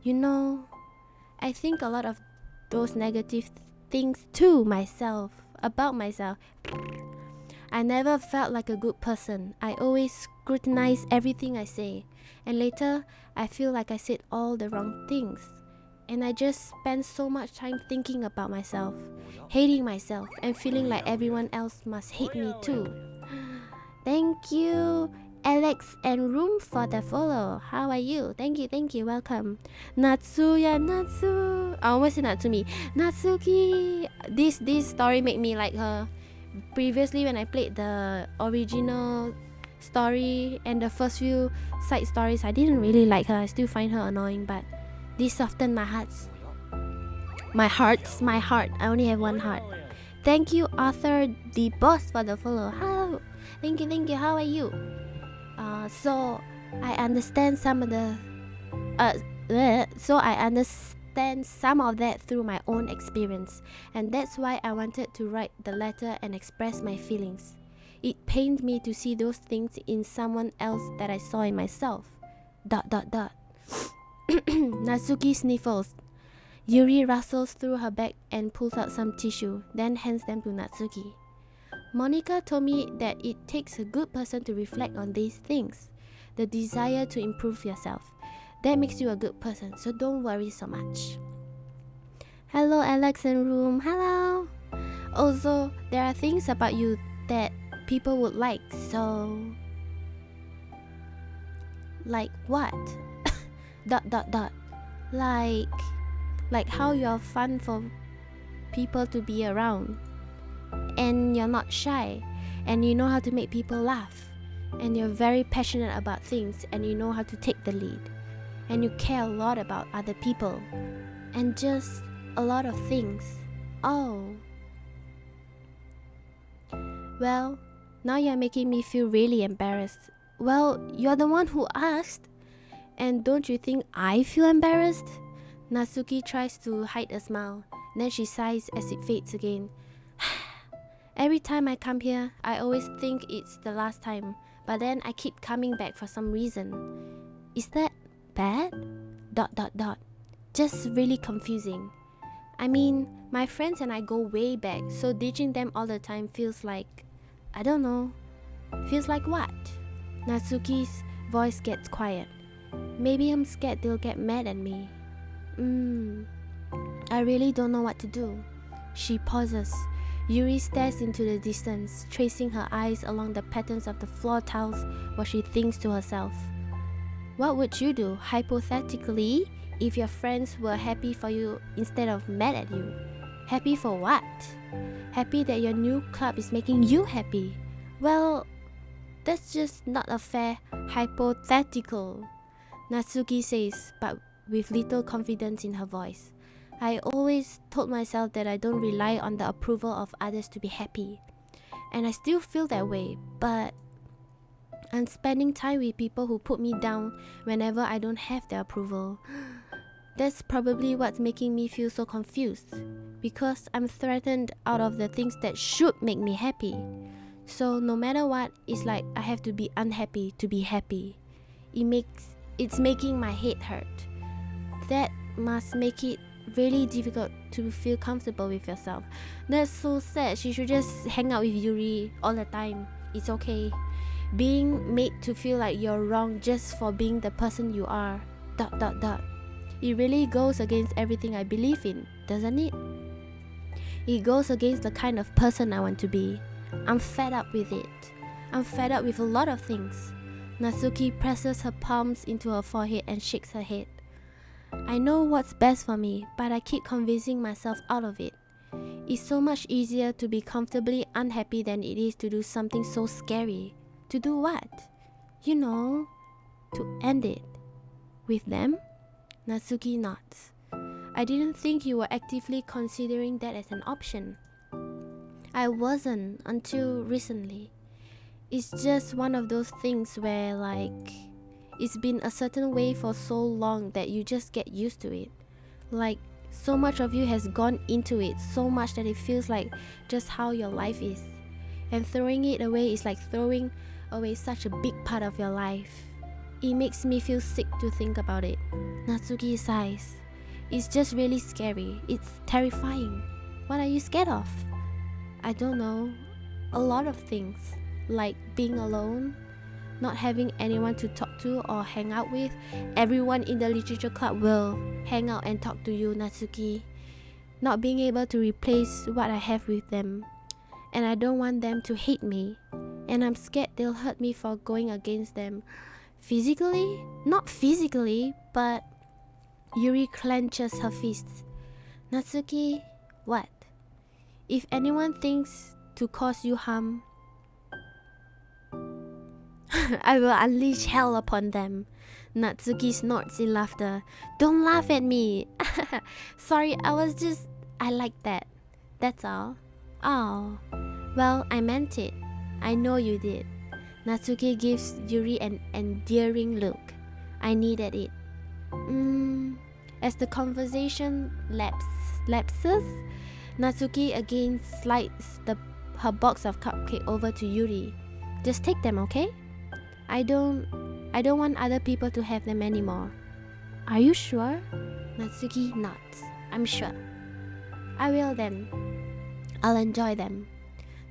You know, I think a lot of those negative things too about myself. I never felt like a good person. I always scrutinize everything I say. And later, I feel like I said all the wrong things. And I just spend so much time thinking about myself, hating myself, and feeling like everyone else must hate me too. Thank you, Alex and Room, for the follow. How are you? Thank you, welcome. Natsu. I almost said Natsumi. Natsuki. This story made me like her. Previously, when I played the original story and the first few side stories, I didn't really like her. I still find her annoying, but this softened my heart. My heart. I only have one heart. Thank you, Arthur the Boss, for the follow. Hello. Thank you. How are you? So I understand some of that through my own experience, and that's why I wanted to write the letter and express my feelings. It pained me to see those things in someone else that I saw in myself. ... Natsuki sniffles. Yuri rustles through her bag and pulls out some tissue, then hands them to Natsuki. Monica told me that it takes a good person to reflect on these things, the desire to improve yourself. That makes you a good person, so don't worry so much. Hello, Alex and Room. Hello. Also, there are things about you that people would like, so... Like what? ... Like how you're fun for people to be around. And you're not shy. And you know how to make people laugh. And you're very passionate about things, and you know how to take the lead. And you care a lot about other people. And just a lot of things. Oh. Well, now you're making me feel really embarrassed. Well, you're the one who asked. And don't you think I feel embarrassed? Natsuki tries to hide a smile. Then she sighs as it fades again. Every time I come here, I always think it's the last time. But then I keep coming back for some reason. Is that bad? ... Just really confusing. I mean, my friends and I go way back, so ditching them all the time feels like... I don't know. Feels like what? Natsuki's voice gets quiet. Maybe I'm scared they'll get mad at me. I really don't know what to do. She pauses. Yuri stares into the distance, tracing her eyes along the patterns of the floor tiles while she thinks to herself. What would you do, hypothetically, if your friends were happy for you instead of mad at you? Happy for what? Happy that your new club is making you happy. Well, that's just not a fair hypothetical, Natsuki says, but with little confidence in her voice. I always told myself that I don't rely on the approval of others to be happy. And I still feel that way, but I'm spending time with people who put me down whenever I don't have their approval. That's probably what's making me feel so confused, because I'm threatened out of the things that should make me happy. So no matter what, it's like I have to be unhappy to be happy. It's making my head hurt. That must make it really difficult to feel comfortable with yourself. That's so sad. She should just hang out with Yuri all the time. It's okay. Being made to feel like you're wrong just for being the person you are. ... It really goes against everything I believe in, doesn't it? It goes against the kind of person I want to be. I'm fed up with it. I'm fed up with a lot of things. Natsuki presses her palms into her forehead and shakes her head. I know what's best for me, but I keep convincing myself out of it. It's so much easier to be comfortably unhappy than it is to do something so scary. To do what? You know, to end it. With them? Natsuki nods. I didn't think you were actively considering that as an option. I wasn't until recently. It's just one of those things where it's been a certain way for so long that you just get used to it. Like so much of you has gone into it, so much that it feels like just how your life is. And throwing it away is like throwing away such a big part of your life. It makes me feel sick to think about it. Natsuki sighs. It's just really scary. It's terrifying. What are you scared of? I don't know. A lot of things. Like being alone, not having anyone to talk to or hang out with. Everyone in the literature club will hang out and talk to you, Natsuki. Not being able to replace what I have with them. And I don't want them to hate me. And I'm scared they'll hurt me for going against them. Physically? Not physically, but... Yuri clenches her fists. Natsuki, what? If anyone thinks to cause you harm, I will unleash hell upon them. Natsuki snorts in laughter. Don't laugh at me. Sorry, I like that. That's all. Oh, well, I meant it. I know you did. Natsuki gives Yuri an endearing look. I needed it. As the conversation lapses, Natsuki again slides her box of cupcakes over to Yuri. Just take them, okay? I don't want other people to have them anymore. Are you sure? Natsuki nods. I'm sure. I will then. I'll enjoy them.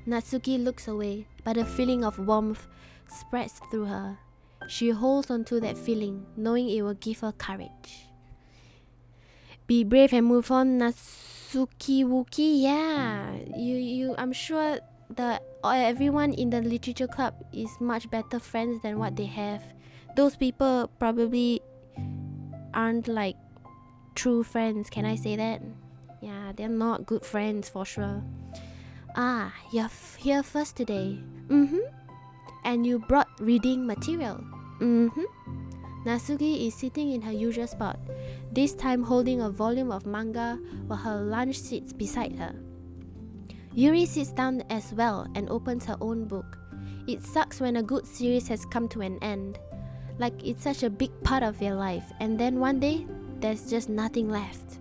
Natsuki looks away, but a feeling of warmth spreads through her. She holds on to that feeling, knowing it will give her courage. Be brave and move on, Natsuki Wookie. Yeah, I'm sure that everyone in the literature club is much better friends than what they have. Those people probably aren't like true friends. Can I say that? Yeah, they're not good friends for sure. Ah, you're here first today. And you brought reading material. Natsuki is sitting in her usual spot, this time holding a volume of manga while her lunch sits beside her. Yuri sits down as well and opens her own book. It sucks when a good series has come to an end. Like it's such a big part of your life, and then one day, there's just nothing left.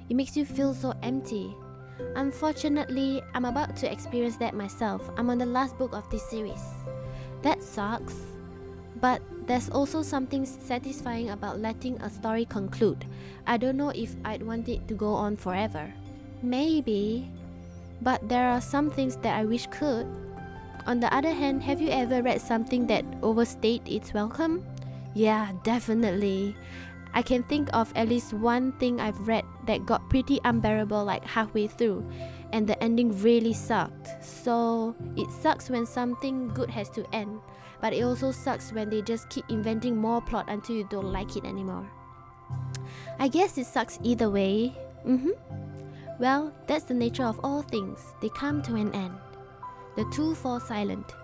It makes you feel so empty. Unfortunately, I'm about to experience that myself. I'm on the last book of this series. That sucks. But there's also something satisfying about letting a story conclude. I don't know if I'd want it to go on forever. Maybe. But there are some things that I wish could. On the other hand, have you ever read something that overstayed its welcome? Yeah, definitely. I can think of at least one thing I've read that got pretty unbearable like halfway through, and the ending really sucked. So it sucks when something good has to end, but it also sucks when they just keep inventing more plot until you don't like it anymore. I guess it sucks either way. Well, that's the nature of all things. They come to an end. The two fall silent.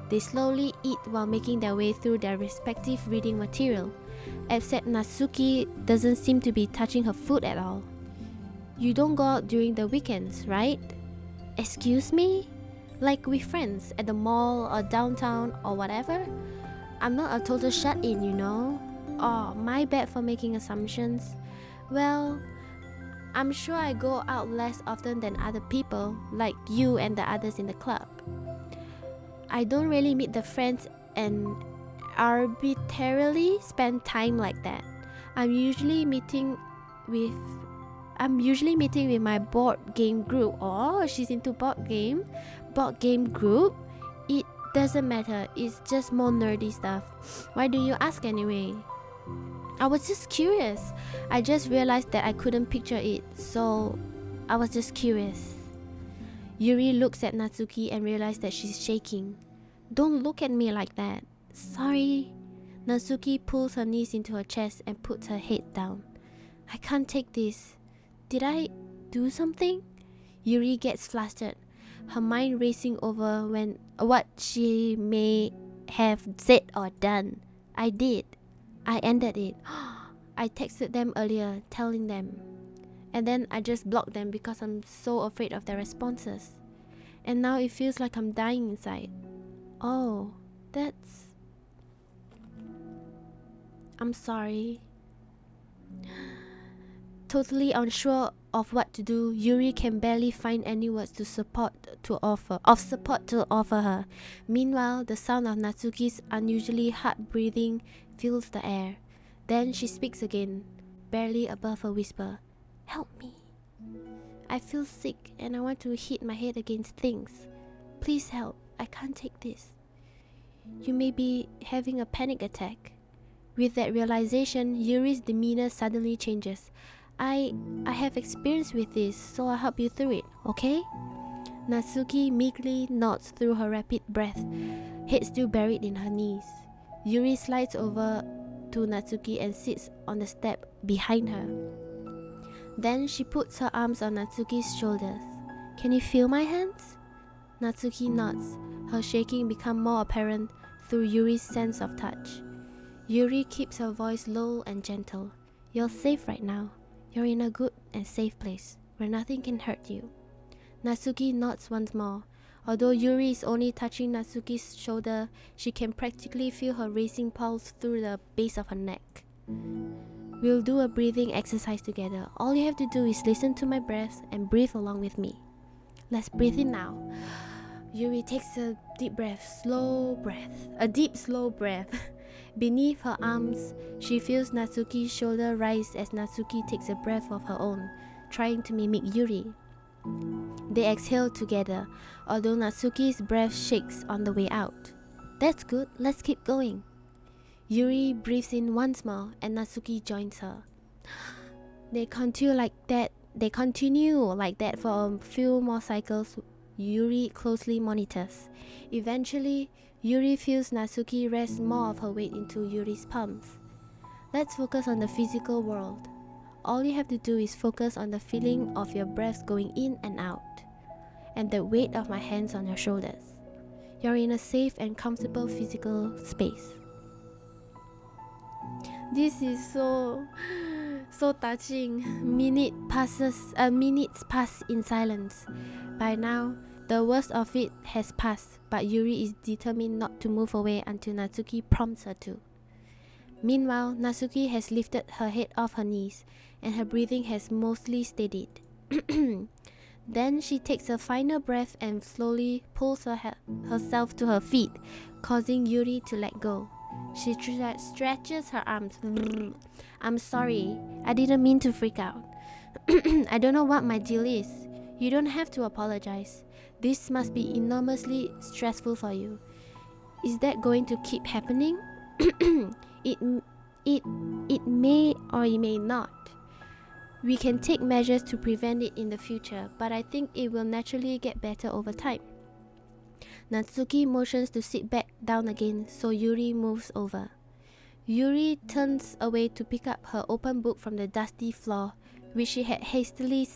They slowly eat while making their way through their respective reading material, except Natsuki doesn't seem to be touching her food at all. You don't go out during the weekends, right? Excuse me? Like with friends at the mall or downtown or whatever? I'm not a total shut-in, you know? Oh, my bad for making assumptions. Well, I'm sure I go out less often than other people, like you and the others in the club. I don't really meet the friends and arbitrarily spend time like that. I'm usually meeting with my board game group. Oh, she's into board game group. It doesn't matter. It's just more nerdy stuff. Why do you ask anyway? I was just curious. I just realized that I couldn't picture it, so I was just curious. Yuri looks at Natsuki and realizes that she's shaking. Don't look at me like that. Sorry. Natsuki pulls her knees into her chest and puts her head down. I can't take this. Did I do something? Yuri gets flustered, her mind racing over what she may have said or done. I did. I ended it. I texted them earlier, telling them. And then I just blocked them because I'm so afraid of their responses. And now it feels like I'm dying inside. Oh, that's... I'm sorry. Totally unsure of what to do, Yuri can barely find any words of support to offer her. Meanwhile, the sound of Natsuki's unusually hard breathing fills the air. Then she speaks again, barely above a whisper. Help me. I feel sick and I want to hit my head against things. Please help. I can't take this. You may be having a panic attack. With that realization, Yuri's demeanor suddenly changes. I have experience with this, so I'll help you through it, okay? Natsuki meekly nods through her rapid breath, head still buried in her knees. Yuri slides over to Natsuki and sits on the step behind her. Then she puts her arms on Natsuki's shoulders. Can you feel my hands? Natsuki nods, her shaking become more apparent through Yuri's sense of touch. Yuri keeps her voice low and gentle. You're safe right now. You're in a good and safe place, where nothing can hurt you. Natsuki nods once more. Although Yuri is only touching Natsuki's shoulder, she can practically feel her racing pulse through the base of her neck. We'll do a breathing exercise together. All you have to do is listen to my breath and breathe along with me. Let's breathe in now. Yuri takes a deep, slow breath. Beneath her arms, she feels Natsuki's shoulder rise as Natsuki takes a breath of her own, trying to mimic Yuri. They exhale together, although Natsuki's breath shakes on the way out. That's good, let's keep going. Yuri breathes in once more and Natsuki joins her. They continue like that for a few more cycles. Yuri closely monitors. Eventually, Yuri feels Natsuki rest more of her weight into Yuri's palms. Let's focus on the physical world. All you have to do is focus on the feeling of your breath going in and out, and the weight of my hands on your shoulders. You're in a safe and comfortable physical space. This is so touching. Minutes pass in silence. By now, the worst of it has passed, but Yuri is determined not to move away until Natsuki prompts her to. Meanwhile, Natsuki has lifted her head off her knees, and her breathing has mostly steadied. Then she takes a final breath and slowly pulls herself to her feet, causing Yuri to let go. She stretches her arms. I'm sorry, I didn't mean to freak out. I don't know what my deal is. You don't have to apologize. This must be enormously stressful for you. Is that going to keep happening? It may or it may not. We can take measures to prevent it in the future, but I think it will naturally get better over time. Natsuki motions to sit back down again, so Yuri moves over. Yuri turns away to pick up her open book from the dusty floor, which she had hastily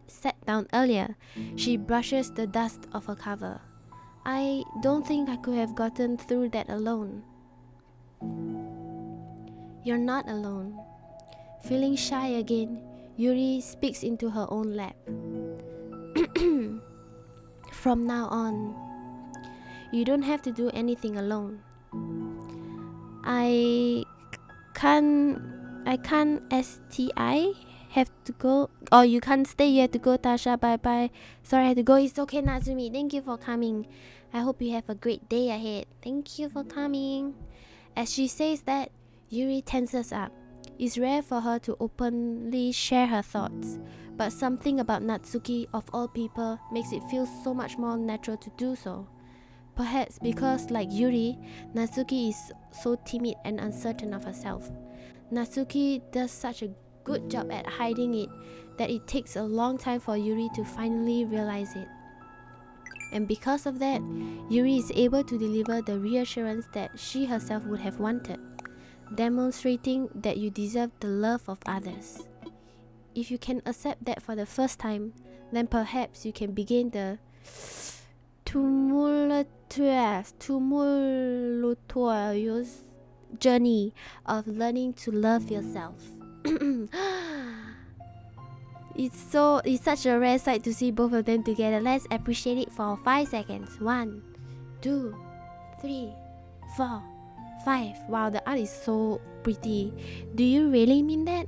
sat down earlier. She brushes the dust off her cover. I don't think I could have gotten through that alone. You're not alone. Feeling shy again, Yuri speaks into her own lap. From now on, you don't have to do anything alone. I can't STI have to go. Oh, you can't stay, you have to go, Tasha. Bye bye. Sorry, I have to go. It's okay, Nazumi. Thank you for coming. I hope you have a great day ahead. Thank you for coming. As she says that, Yuri tenses up. It's rare for her to openly share her thoughts, but something about Natsuki, of all people, makes it feel so much more natural to do so. Perhaps because, like Yuri, Natsuki is so timid and uncertain of herself. Natsuki does such a good job at hiding it that it takes a long time for Yuri to finally realize it. And because of that, Yuri is able to deliver the reassurance that she herself would have wanted. demonstrating that you deserve the love of others. If you can accept that for the first time, then perhaps you can begin the tumultuous journey of learning to love yourself. It's such a rare sight to see both of them together. Let's appreciate it for 5 seconds. 1, 2, 3, 4, 5. Wow, the art is so pretty. Do you really mean that?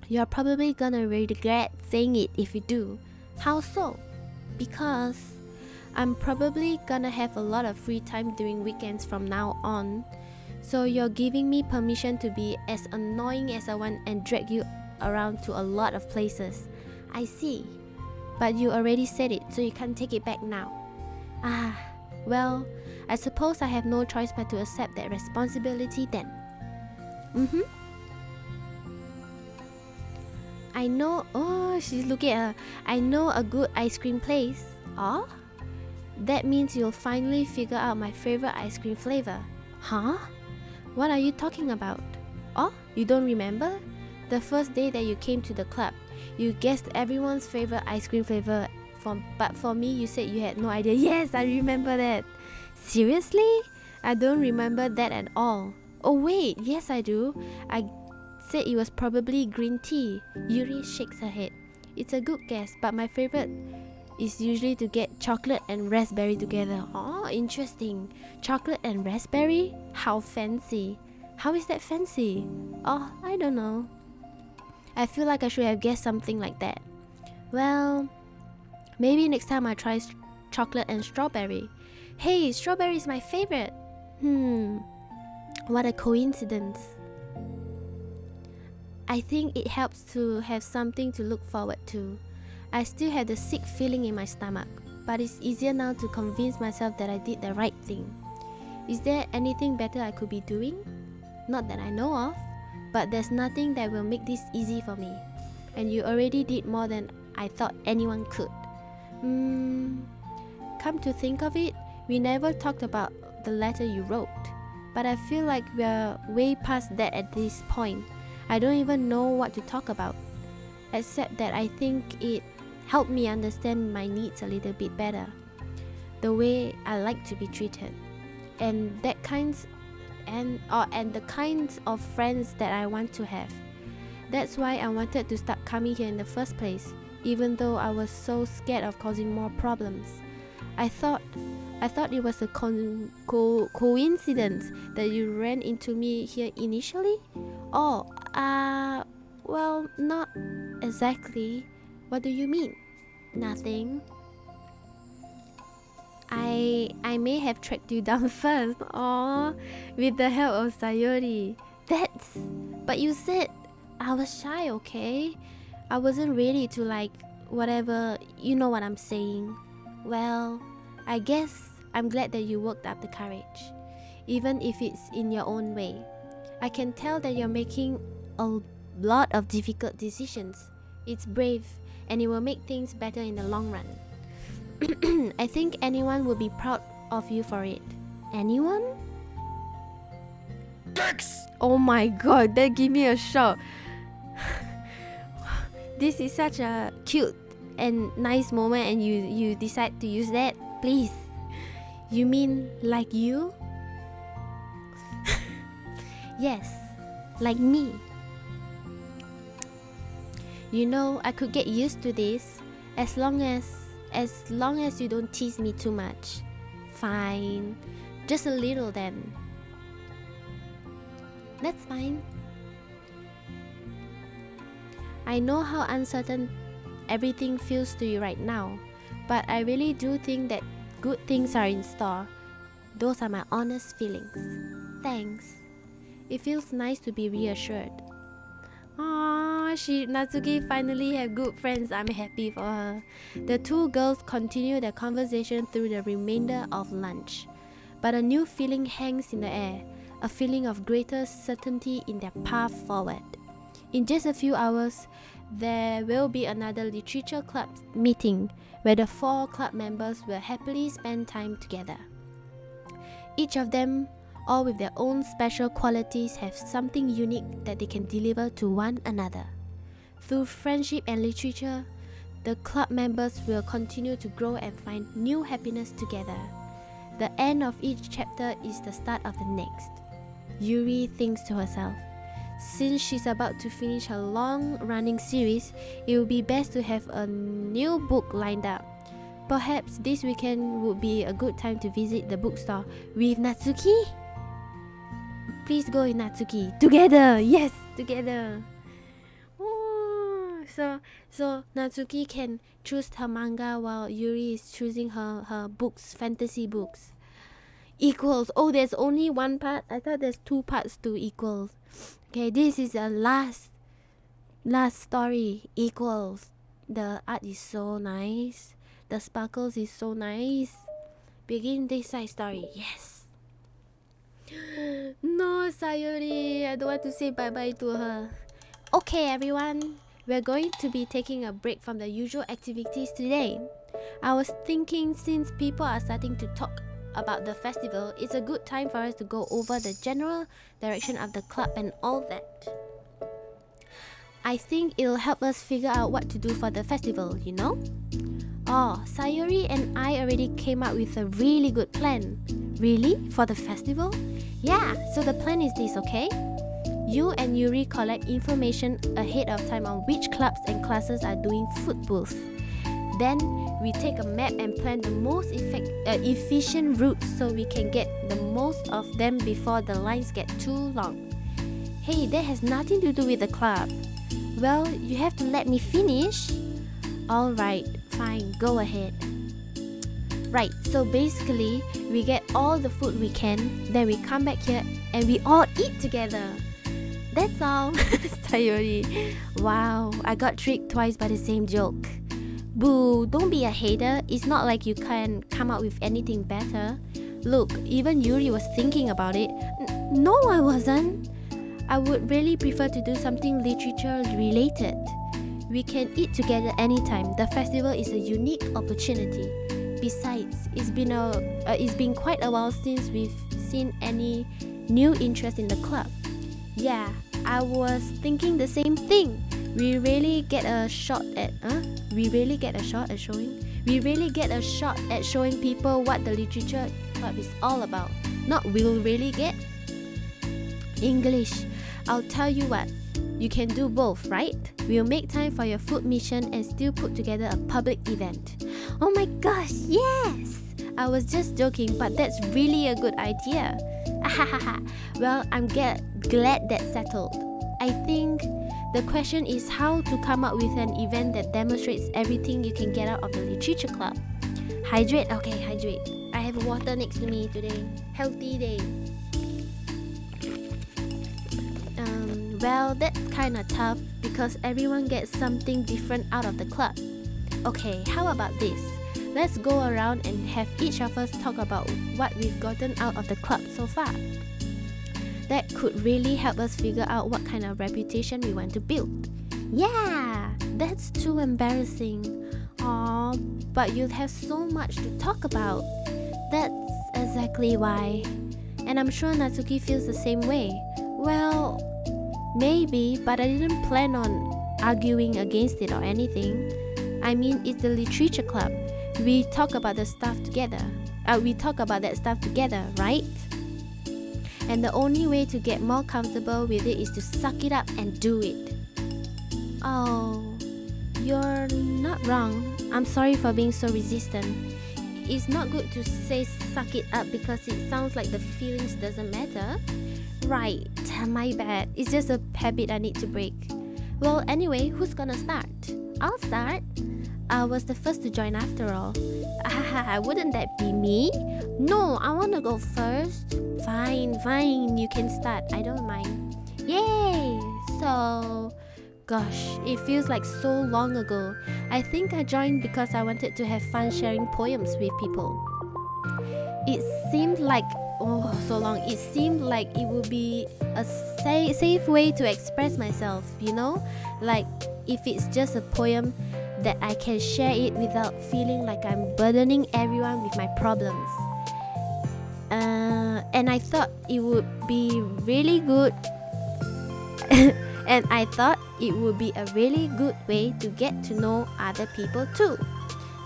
You're probably gonna regret saying it if you do. How so? Because I'm probably gonna have a lot of free time during weekends from now on. So you're giving me permission to be as annoying as I want and drag you around to a lot of places. I see. But you already said it, so you can't take it back now. Well, I suppose I have no choice but to accept that responsibility then. I know, she's looking at her. I know a good ice cream place. Oh? That means you'll finally figure out my favorite ice cream flavor. Huh? What are you talking about? Oh, you don't remember? The first day that you came to the club, you guessed everyone's favorite ice cream flavor. But for me, you said you had no idea. Yes, I remember that. Seriously? I don't remember that at all. Oh wait, yes I do. I said it was probably green tea. Yuri shakes her head. It's a good guess, but my favorite is usually to get chocolate and raspberry together. Oh, interesting. Chocolate and raspberry? How fancy. How is that fancy? Oh, I don't know. I feel like I should have guessed something like that. Well, maybe next time I try chocolate and strawberry. Hey, strawberry is my favorite. What a coincidence. I think it helps to have something to look forward to. I still have the sick feeling in my stomach, but it's easier now to convince myself that I did the right thing. Is there anything better I could be doing? Not that I know of, but there's nothing that will make this easy for me. And you already did more than I thought anyone could. Come to think of it, we never talked about the letter you wrote. But I feel like we're way past that at this point. I don't even know what to talk about, except that I think it helped me understand my needs a little bit better, the way I like to be treated, and the kinds of friends that I want to have. That's why I wanted to start coming here in the first place, even though I was so scared of causing more problems. I thought it was a coincidence that you ran into me here initially. Well, not exactly. What do you mean? Nothing. I may have tracked you down first. With the help of Sayori. But you said I was shy, okay? I wasn't ready to whatever, you know what I'm saying. Well, I guess I'm glad that you worked up the courage, even if it's in your own way. I can tell that you're making a lot of difficult decisions. It's brave, and it will make things better in the long run. I think anyone will be proud of you for it. Anyone? Dex! Oh my god, that gave me a shock. This is such a cute and nice moment, and you decide to use that? Please. You mean like you? Yes, like me. You know, I could get used to this as long as you don't tease me too much. Fine. Just a little then. That's fine. I know how uncertain everything feels to you right now, but I really do think that good things are in store. Those are my honest feelings. Thanks. It feels nice to be reassured. Natsuki finally have good friends. I'm happy for her. The two girls continue their conversation through the remainder of lunch. But a new feeling hangs in the air, a feeling of greater certainty in their path forward. In just a few hours, there will be another literature club meeting where the 4 club members will happily spend time together. Each of them all with their own special qualities, have something unique that they can deliver to one another. Through friendship and literature, the club members will continue to grow and find new happiness together. The end of each chapter is the start of the next. Yuri thinks to herself, since she's about to finish her long-running series, it would be best to have a new book lined up. Perhaps this weekend would be a good time to visit the bookstore with Natsuki? Please go with Natsuki. Together! Yes! Together! Oh, so Natsuki can choose her manga while Yuri is choosing her books, fantasy books. Equals. Oh, there's only one part? I thought there's two parts to equals. Okay, this is a last story. Equals. The art is so nice. The sparkles is so nice. Begin this side story. Yes. No, Sayori. I don't want to say bye-bye to her. Okay, everyone. We're going to be taking a break from the usual activities today. I was thinking, since people are starting to talk about the festival, it's a good time for us to go over the general direction of the club and all that. I think it'll help us figure out what to do for the festival, you know? Oh, Sayori and I already came up with a really good plan. Really? For the festival? Yeah, so the plan is this, okay? You and Yuri collect information ahead of time on which clubs and classes are doing food booths. Then we take a map and plan the most efficient routes so we can get the most of them before the lines get too long. Hey, that has nothing to do with the club. Well, you have to let me finish. Alright, fine, go ahead. Right, so basically, we get all the food we can, then we come back here and we all eat together. That's all. Sayori. Wow, I got tricked twice by the same joke. Boo, don't be a hater. It's not like you can come up with anything better. Look, even Yuri was thinking about it. No, I wasn't. I would really prefer to do something literature related. We can eat together anytime. The festival is a unique opportunity. Besides, it's been quite a while since we've seen any new interest in the club. Yeah, I was thinking the same thing. We really get a shot at showing people what the literature club is all about. Not will really get. English. I'll tell you what. You can do both, right? We'll make time for your food mission and still put together a public event. Oh my gosh, yes! I was just joking, but that's really a good idea. Well, I'm glad that's settled. I think the question is how to come up with an event that demonstrates everything you can get out of the literature club. Hydrate? Okay, hydrate. I have water next to me today. Healthy day. Well, that's kinda tough because everyone gets something different out of the club. Okay, how about this? Let's go around and have each of us talk about what we've gotten out of the club so far. That could really help us figure out what kind of reputation we want to build. Yeah, that's too embarrassing. Aw, but you'll have so much to talk about. That's exactly why. And I'm sure Natsuki feels the same way. Well, maybe, but I didn't plan on arguing against it or anything. I mean, it's the literature club. We talk about that stuff together, right? And the only way to get more comfortable with it is to suck it up and do it. Oh, you're not wrong. I'm sorry for being so resistant. It's not good to say suck it up because it sounds like the feelings doesn't matter. Right, my bad. It's just a habit I need to break. Well, anyway, who's gonna start? I'll start. I was the first to join after all. Wouldn't that be me? No, I wanna go first. Fine, you can start. I don't mind. Yay! So, gosh, it feels like so long ago. I think I joined because I wanted to have fun sharing poems with people. It seemed like it seemed like it would be a safe way to express myself, you know? Like, if it's just a poem, that I can share it without feeling like I'm burdening everyone with my problems. And I thought it would be really good and I thought it would be a really good way to get to know other people too.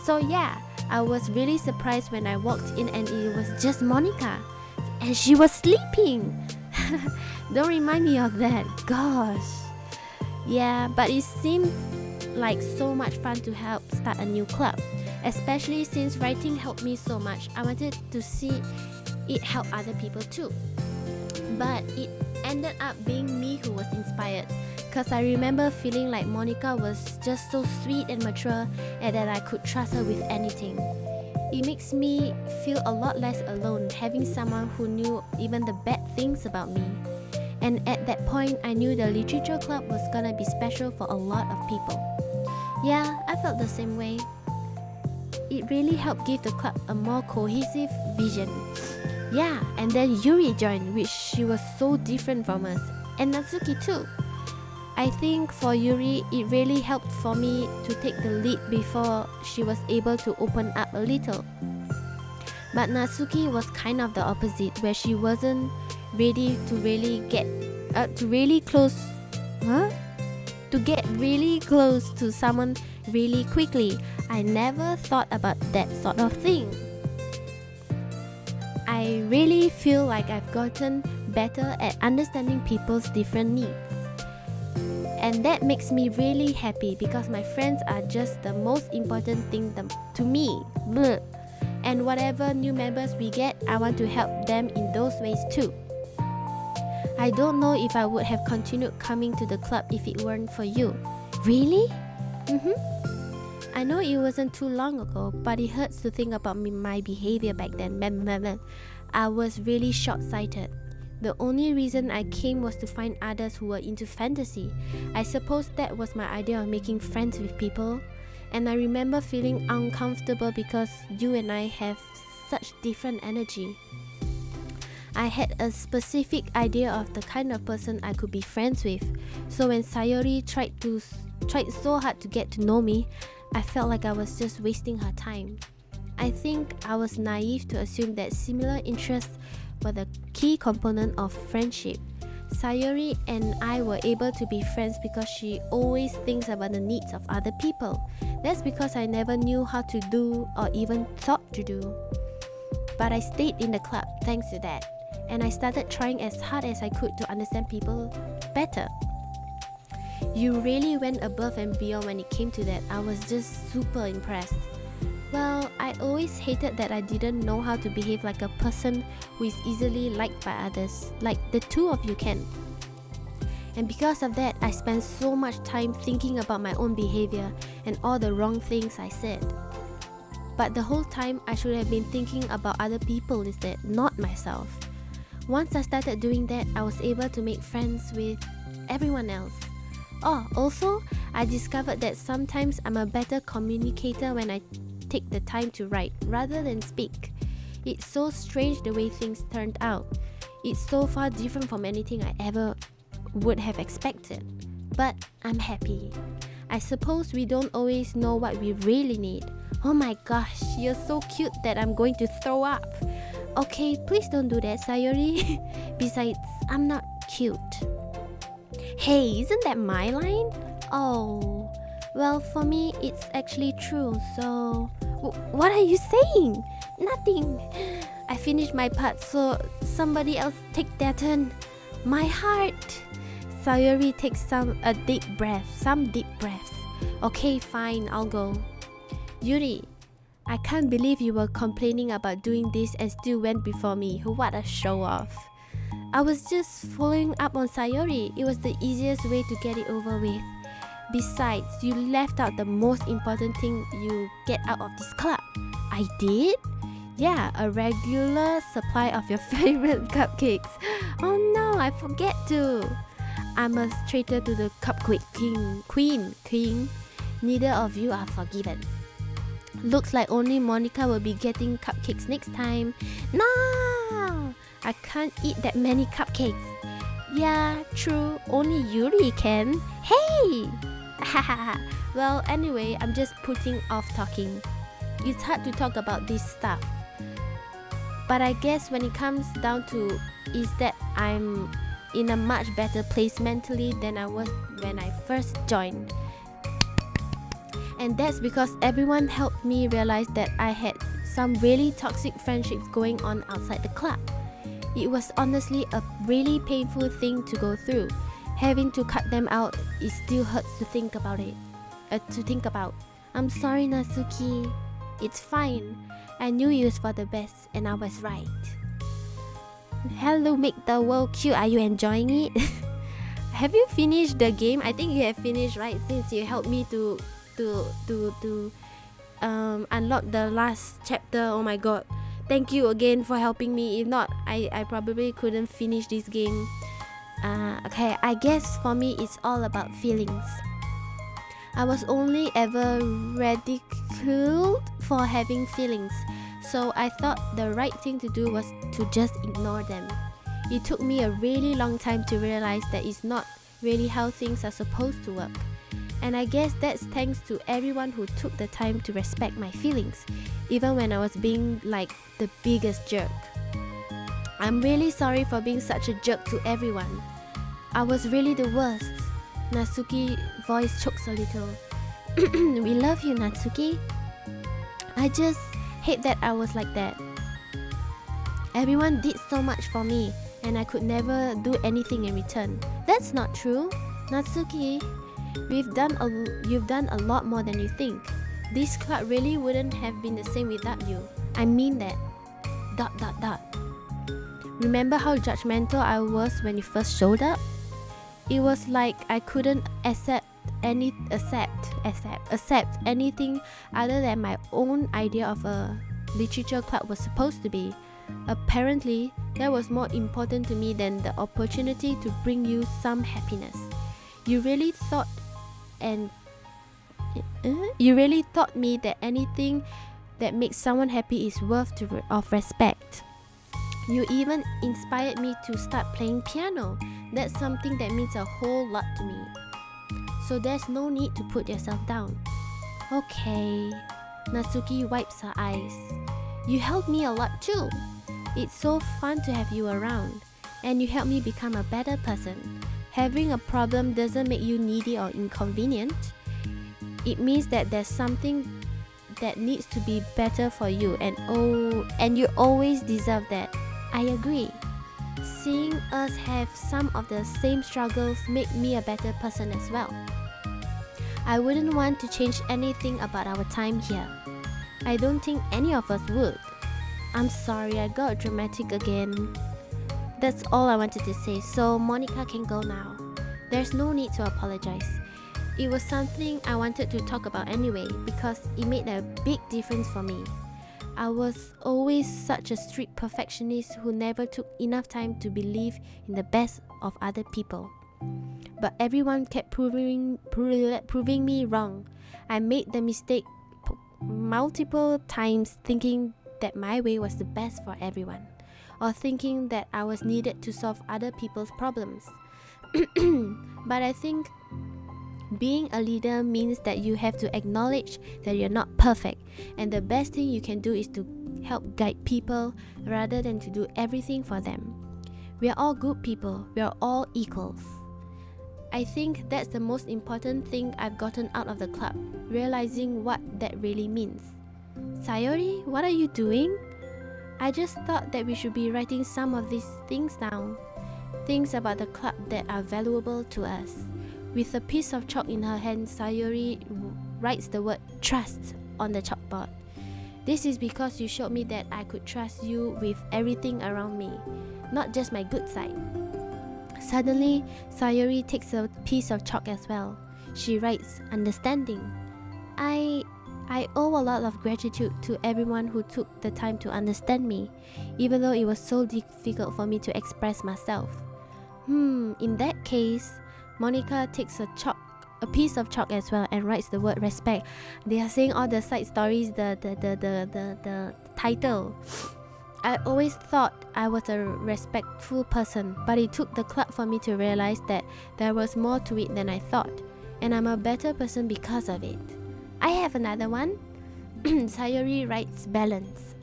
So yeah, I was really surprised when I walked in and it was just Monica and she was sleeping. Don't remind me of that, gosh. Yeah, but it seemed like so much fun to help start a new club, especially since writing helped me so much. I wanted to see it help other people too. But it ended up being me who was inspired, because I remember feeling like Monica was just so sweet and mature and that I could trust her with anything. It makes me feel a lot less alone having someone who knew even the bad things about me. And at that point, I knew the literature club was gonna be special for a lot of people. Yeah, I felt the same way. It really helped give the club a more cohesive vision. Yeah, and then Yuri joined, which she was so different from us, and Natsuki too. I think for Yuri, it really helped for me to take the lead before she was able to open up a little. But Natsuki was kind of the opposite, where she wasn't ready to really get really close to someone really quickly. I never thought about that sort of thing. I really feel like I've gotten better at understanding people's different needs. And that makes me really happy because my friends are just the most important thing to me. Bleh. And whatever new members we get, I want to help them in those ways too. I don't know if I would have continued coming to the club if it weren't for you. Really? I know it wasn't too long ago, but it hurts to think about my behavior back then. I was really short-sighted. The only reason I came was to find others who were into fantasy. I suppose that was my idea of making friends with people. And I remember feeling uncomfortable because you and I have such different energy. I had a specific idea of the kind of person I could be friends with. So when Sayori tried so hard to get to know me, I felt like I was just wasting her time. I think I was naive to assume that similar interests were the key component of friendship. Sayori and I were able to be friends because she always thinks about the needs of other people. That's because I never knew how to do or even thought to do. But I stayed in the club thanks to that, and I started trying as hard as I could to understand people better. You really went above and beyond when it came to that. I was just super impressed. Well, I always hated that I didn't know how to behave like a person who is easily liked by others, like the two of you can. And because of that, I spent so much time thinking about my own behavior and all the wrong things I said. But the whole time, I should have been thinking about other people instead, not myself. Once I started doing that, I was able to make friends with everyone else. Oh, also, I discovered that sometimes I'm a better communicator when I take the time to write rather than speak. It's so strange the way things turned out. It's so far different from anything I ever would have expected. But I'm happy. I suppose we don't always know what we really need. Oh my gosh, you're so cute that I'm going to throw up. Okay, please don't do that, Sayori. Besides, I'm not cute. Hey, isn't that my line? Oh, well, for me, it's actually true, so... What are you saying? Nothing. I finished my part, so somebody else take their turn. My heart. Sayori takes some deep breaths. Okay, fine, I'll go. Yuri, I can't believe you were complaining about doing this and still went before me. What a show-off. I was just following up on Sayori. It was the easiest way to get it over with. Besides, you left out the most important thing you get out of this club. I did? Yeah, a regular supply of your favorite cupcakes. Oh no, I forget to. I'm a traitor to the cupcake queen. Neither of you are forgiven. Looks like only Monica will be getting cupcakes next time. No! I can't eat that many cupcakes. Yeah, true. Only Yuri can. Hey! Well, anyway, I'm just putting off talking. It's hard to talk about this stuff. But I guess when it comes down to is that I'm in a much better place mentally than I was when I first joined. And that's because everyone helped me realize that I had some really toxic friendships going on outside the club. It was honestly a really painful thing to go through. Having to cut them out, it still hurts to think about it. I'm sorry, Natsuki. It's fine. I knew it was for the best, and I was right. Hello, make the world cute. Are you enjoying it? Have you finished the game? I think you have finished, right? Since you helped me to unlock the last chapter. Oh my god. Thank you again for helping me. If not, I probably couldn't finish this game. Okay, I guess for me it's all about feelings. I was only ever ridiculed for having feelings, so I thought the right thing to do was to just ignore them. It took me a really long time to realize that it's not really how things are supposed to work. And I guess that's thanks to everyone who took the time to respect my feelings, even when I was being like the biggest jerk. I'm really sorry for being such a jerk to everyone. I was really the worst. Natsuki's voice chokes a little. We love you, Natsuki. I just hate that I was like that. Everyone did so much for me, and I could never do anything in return. That's not true. Natsuki, you've done a lot more than you think. This club really wouldn't have been the same without you. I mean that. ... Remember how judgmental I was when you first showed up? It was like I couldn't accept anything other than my own idea of a literature club was supposed to be. Apparently, that was more important to me than the opportunity to bring you some happiness. You really thought me that anything that makes someone happy is worth of respect. You even inspired me to start playing piano. That's something that means a whole lot to me. So there's no need to put yourself down. Okay. Natsuki wipes her eyes. You helped me a lot too. It's so fun to have you around. And you helped me become a better person. Having a problem doesn't make you needy or inconvenient. It means that there's something that needs to be better for you, and you always deserve that. I agree. Seeing us have some of the same struggles make me a better person as well. I wouldn't want to change anything about our time here. I don't think any of us would. I'm sorry, I got dramatic again. That's all I wanted to say, so Monica can go now. There's no need to apologize. It was something I wanted to talk about anyway, because it made a big difference for me. I was always such a strict perfectionist who never took enough time to believe in the best of other people. But everyone kept proving me wrong. I made the mistake multiple times thinking that my way was the best for everyone, or thinking that I was needed to solve other people's problems. But I think being a leader means that you have to acknowledge that you're not perfect, and the best thing you can do is to help guide people rather than to do everything for them. We are all good people. We are all equals. I think that's the most important thing I've gotten out of the club, realizing what that really means. Sayori, what are you doing? I just thought that we should be writing some of these things down. Things about the club that are valuable to us. With a piece of chalk in her hand, Sayori writes the word trust on the chalkboard. This is because you showed me that I could trust you with everything around me, not just my good side. Suddenly, Sayori takes a piece of chalk as well. She writes understanding. I owe a lot of gratitude to everyone who took the time to understand me, even though it was so difficult for me to express myself. In that case, Monica takes a piece of chalk as well and writes the word respect. They are saying all the side stories, the title. I always thought I was a respectful person, but it took the club for me to realize that there was more to it than I thought, and I'm a better person because of it. I have another one. Sayori writes balance.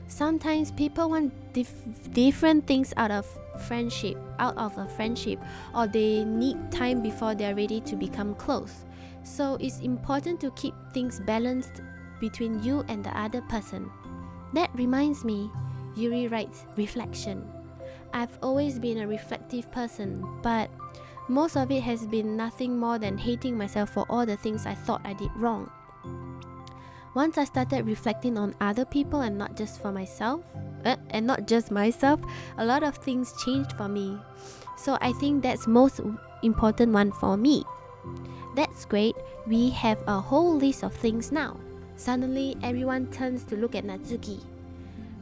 Sometimes people want different things out of a friendship, or they need time before they're ready to become close. So it's important to keep things balanced between you and the other person. That reminds me, Yuri writes, reflection. I've always been a reflective person, but most of it has been nothing more than hating myself for all the things I thought I did wrong. Once I started reflecting on other people and not just myself, a lot of things changed for me. So I think that's most important one for me. That's great. We have a whole list of things now. Suddenly, everyone turns to look at Natsuki.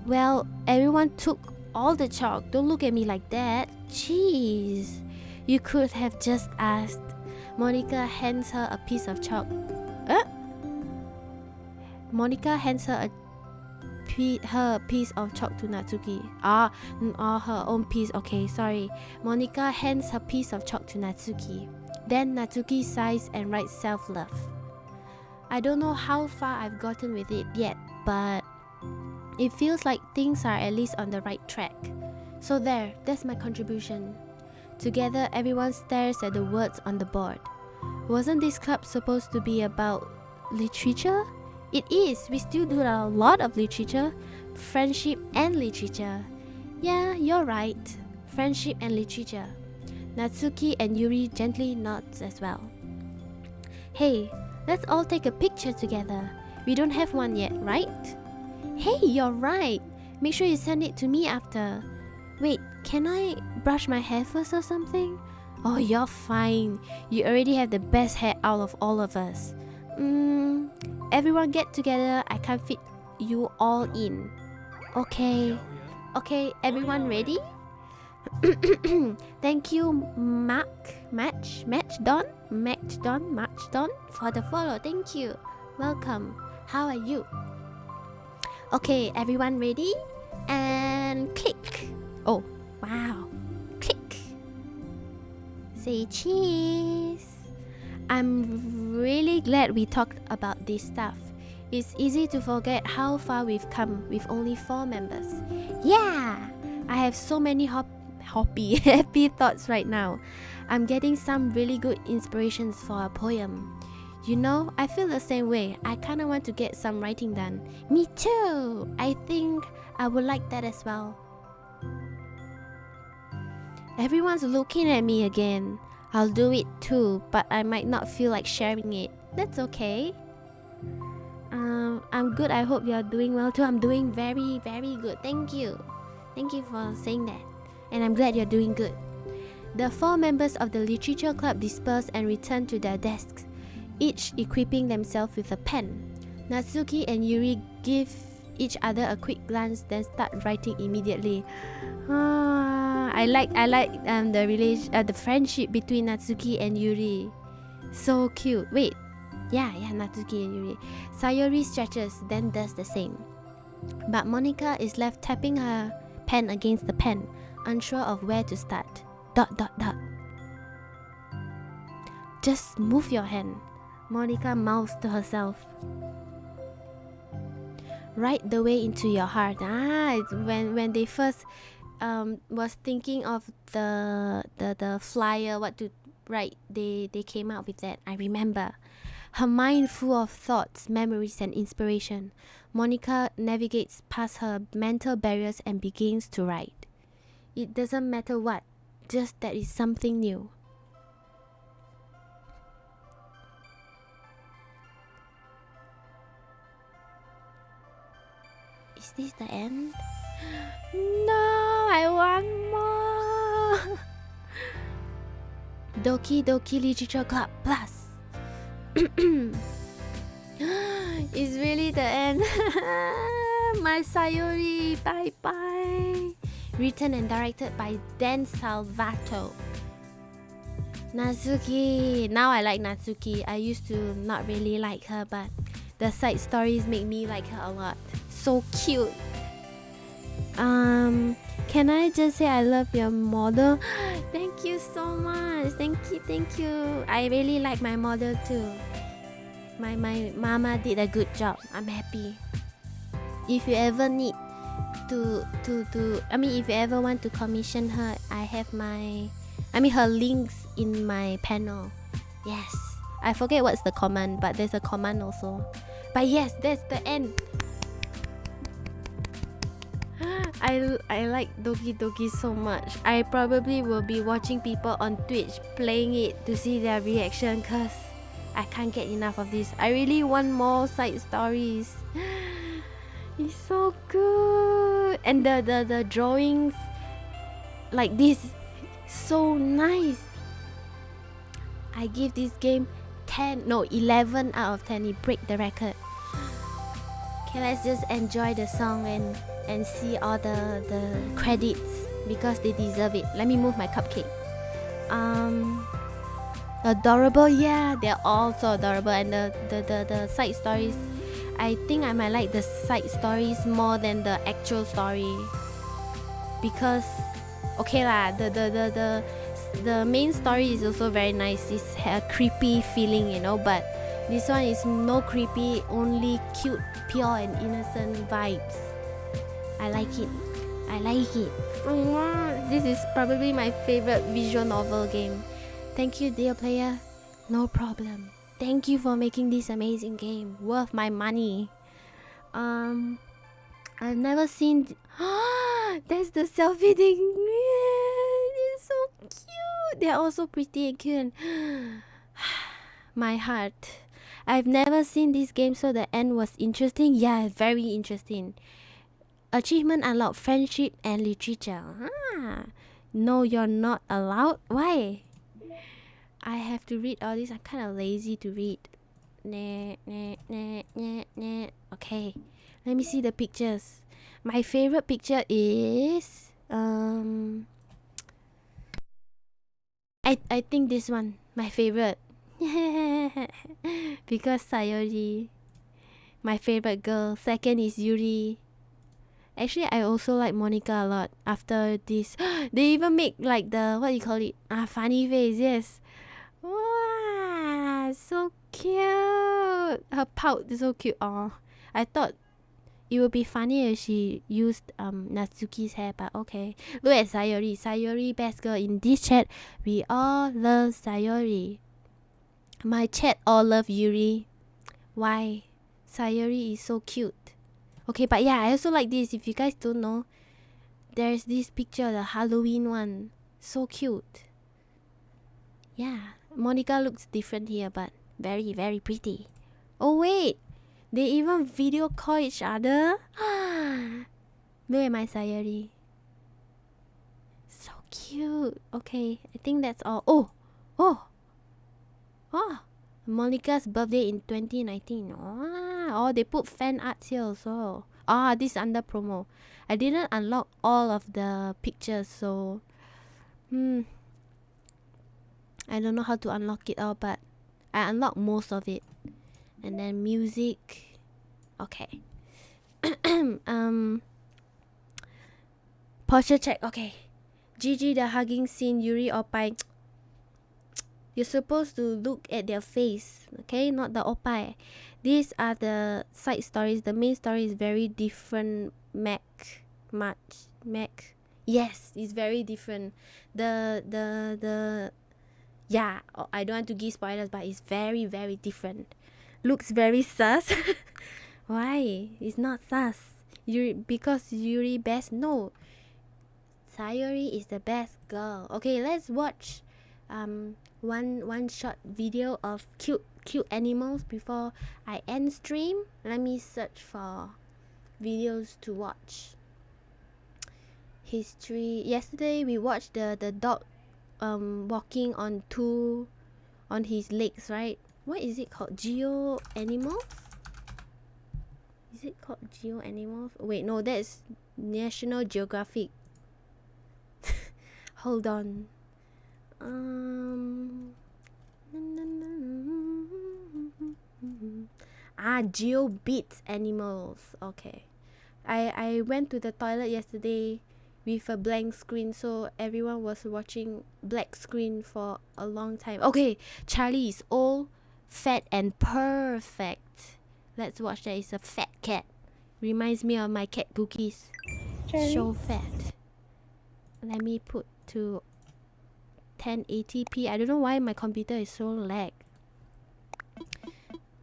Well, everyone took all the chalk. Don't look at me like that. Jeez. You could have just asked. Monica hands her a piece of chalk. Monica hands her her piece of chalk to Natsuki. Her own piece. Okay, sorry. Monica hands her piece of chalk to Natsuki. Then Natsuki sighs and writes self-love. I don't know how far I've gotten with it yet, but it feels like things are at least on the right track. So that's my contribution. Together, everyone stares at the words on the board. Wasn't this club supposed to be about literature? It is. We still do a lot of literature, friendship and literature. Yeah, you're right. Friendship and literature. Natsuki and Yuri gently nods as well. Hey, let's all take a picture together. We don't have one yet, right? Hey, you're right. Make sure you send it to me after. Wait, can I brush my hair first or something? Oh, you're fine. You already have the best hair out of all of us. Everyone get together. I can't fit you all in. Okay. Okay, everyone ready? Thank you, Matchdon, for the follow. Thank you. Welcome. How are you? Okay, everyone ready? And click. Oh, wow. Click. Say cheese. I'm really glad we talked about this stuff. It's easy to forget how far we've come with only 4 members. Yeah! I have so many happy thoughts right now. I'm getting some really good inspirations for a poem. You know, I feel the same way. I kinda want to get some writing done. Me too! I think I would like that as well. Everyone's looking at me again. I'll do it too, but I might not feel like sharing it. That's okay. I'm good. I hope you're doing well too. I'm doing very, very good. Thank you. Thank you for saying that. And I'm glad you're doing good. The 4 members of the literature club disperse and return to their desks, each equipping themselves with a pen. Natsuki and Yuri give each other a quick glance, then start writing immediately. I like the friendship between Natsuki and Yuri. So cute. Wait. Yeah, Natsuki and Yuri. Sayori stretches, then does the same. But Monica is left tapping her pen against the pen, unsure of where to start. ... Just move your hand, Monica mouths to herself. Right the way into your heart. When they first was thinking of the flyer, what to write, they came out with that. I remember. Her mind full of thoughts, memories and inspiration, Monica navigates past her mental barriers and begins to write. It doesn't matter what, just that it's something new. Is this the end? No, I want more. Doki Doki Literature Club Plus. It's really the end. My Sayori, bye bye. Written and directed by Dan Salvato. Natsuki. Now I like Natsuki. I used to not really like her, but the side stories make me like her a lot. So cute. Can I just say I love your model? Thank you so much. Thank you. I really like my model too. My mama did a good job. I'm happy. If you ever need I mean, if you ever want to commission her, I have her links in my panel. Yes, I forget what's the command, but there's a command also. But yes, that's the end. I like Doki Doki so much. I probably will be watching people on Twitch playing it to see their reaction, cause I can't get enough of this. I really want more side stories. It's so good. And the drawings like this, so nice. I give this game 11 out of 10. It break the record. Okay, let's just enjoy the song and see all the credits because they deserve it. Let me move my cupcake. Adorable, yeah, they're all so adorable. And the side stories, I think I might like the side stories more than the actual story, because okay lah, the main story is also very nice. It's a creepy feeling, you know, but this one is no creepy, only cute, pure and innocent vibes. I like it. I like it. This is probably my favorite visual novel game. Thank you, dear player. No problem. Thank you for making this amazing game. Worth my money. I've never seen... That's the selfie thing. It's so cute. They're also pretty and cute. My heart. I've never seen this game, so the end was interesting. Yeah, very interesting. Achievement unlocked, friendship and literature. No, you're not allowed. Why? I have to read all this. I'm kind of lazy to read. Okay, let me see the pictures. My favorite picture is I think this one, my favorite. Because Sayori, my favorite girl. Second is Yuri. Actually, I also like Monica a lot. After this, they even make like the, what you call it? Funny face. Yes. Wow, so cute. Her pout is so cute. Oh, I thought it would be funny if she used Natsuki's hair, but okay. Look at Sayori. Sayori, best girl in this chat. We all love Sayori. My chat all love Yuri. Why? Sayori is so cute. Okay, but yeah, I also like this. If you guys don't know, there's this picture, the Halloween one. So cute. Yeah, Monica looks different here, but very, very pretty. Oh wait, they even video call each other. Look at my Sayori. So cute. Okay, I think that's all. Oh, Monica's birthday in 2019. Oh, they put fan arts here also. This is under promo. I didn't unlock all of the pictures, so I don't know how to unlock it all, but I unlocked most of it. And then music. Okay. Posture check. Okay. Gigi, the hugging scene. Yuri Oppai. You're supposed to look at their face, okay? Not the oppai. These are the side stories. The main story is very different. Yes, it's very different. Yeah, I don't want to give spoilers, but it's very, very different. Looks very sus. Why? It's not sus. Because Yuri best. No. Sayori is the best girl. Okay, let's watch one short video of cute animals before I end stream. Let me search for videos to watch. History. Yesterday we watched the dog walking on his legs, right? What is it called? Geo Animals? Is it called Geo Animals? Wait, no, that's National Geographic. Hold on. Geo Beats Animals. Okay. I went to the toilet yesterday with a blank screen, so everyone was watching black screen for a long time. Okay, Charlie is old, fat and perfect. Let's watch that. It's a fat cat. Reminds me of my cat cookies. Show fat. Let me put to 1080p. I don't know why my computer is so lag.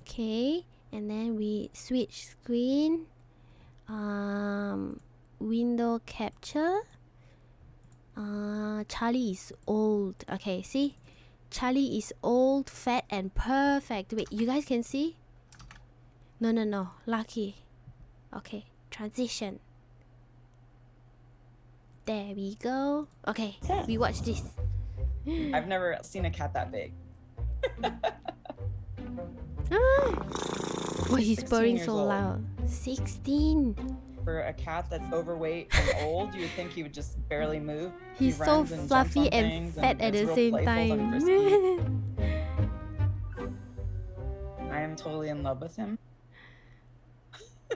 Okay, and then we switch screen. Window capture. Charlie is old. Okay, see? Charlie is old, fat, and perfect. Wait, you guys can see? No. Lucky. Okay, transition. There we go. Okay, we watch this. I've never seen a cat that big. Why he's 16 purring years so old. loud? 16. For a cat that's overweight and old, you would think he would just barely move. He's He so runs and fluffy jumps on and things fat at is the real same playful and time. frisky. I am totally in love with him.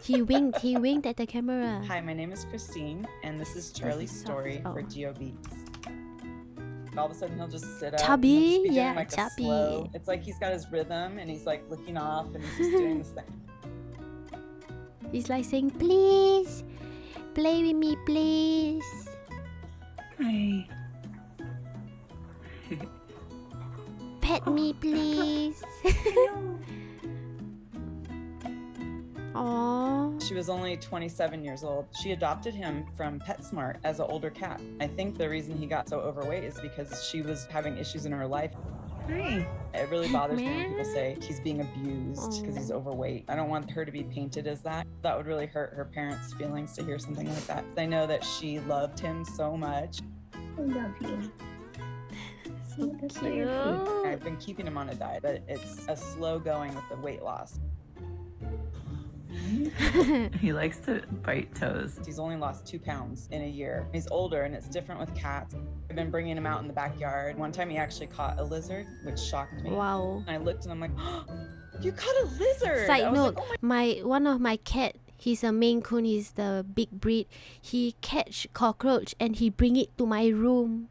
He winked at the camera. Hi, my name is Christine, and this is Charlie's soft. story for Oh. Geo Beats. All of a sudden, he'll just sit up. Chubby? And he'll just be doing Yeah, like a chubby. slow. It's like he's got his rhythm, and he's like looking off, and he's just doing this thing. He's like saying, please, play with me, please. Hi. Pet me, please. Aww. She was only 27 years old. She adopted him from PetSmart as an older cat. I think the reason he got so overweight is because she was having issues in her life. Hi. It really bothers me when people say he's being abused because he's overweight. I don't want her to be painted as that. That would really hurt her parents' feelings to hear something like that. I know that she loved him so much. I love you. So That's not your food. cute. I've been keeping him on a diet, but it's a slow going with the weight loss. He likes to bite toes. He's only lost 2 pounds in a year. He's older, and it's different with cats. I've been bringing him out in the backyard. One time he actually caught a lizard, which shocked me. Wow. And I looked and I'm like, oh, you caught a lizard! Side I was note, like, oh my one of my cat, he's a Maine Coon, he's the big breed. He catch cockroach and he bring it to my room.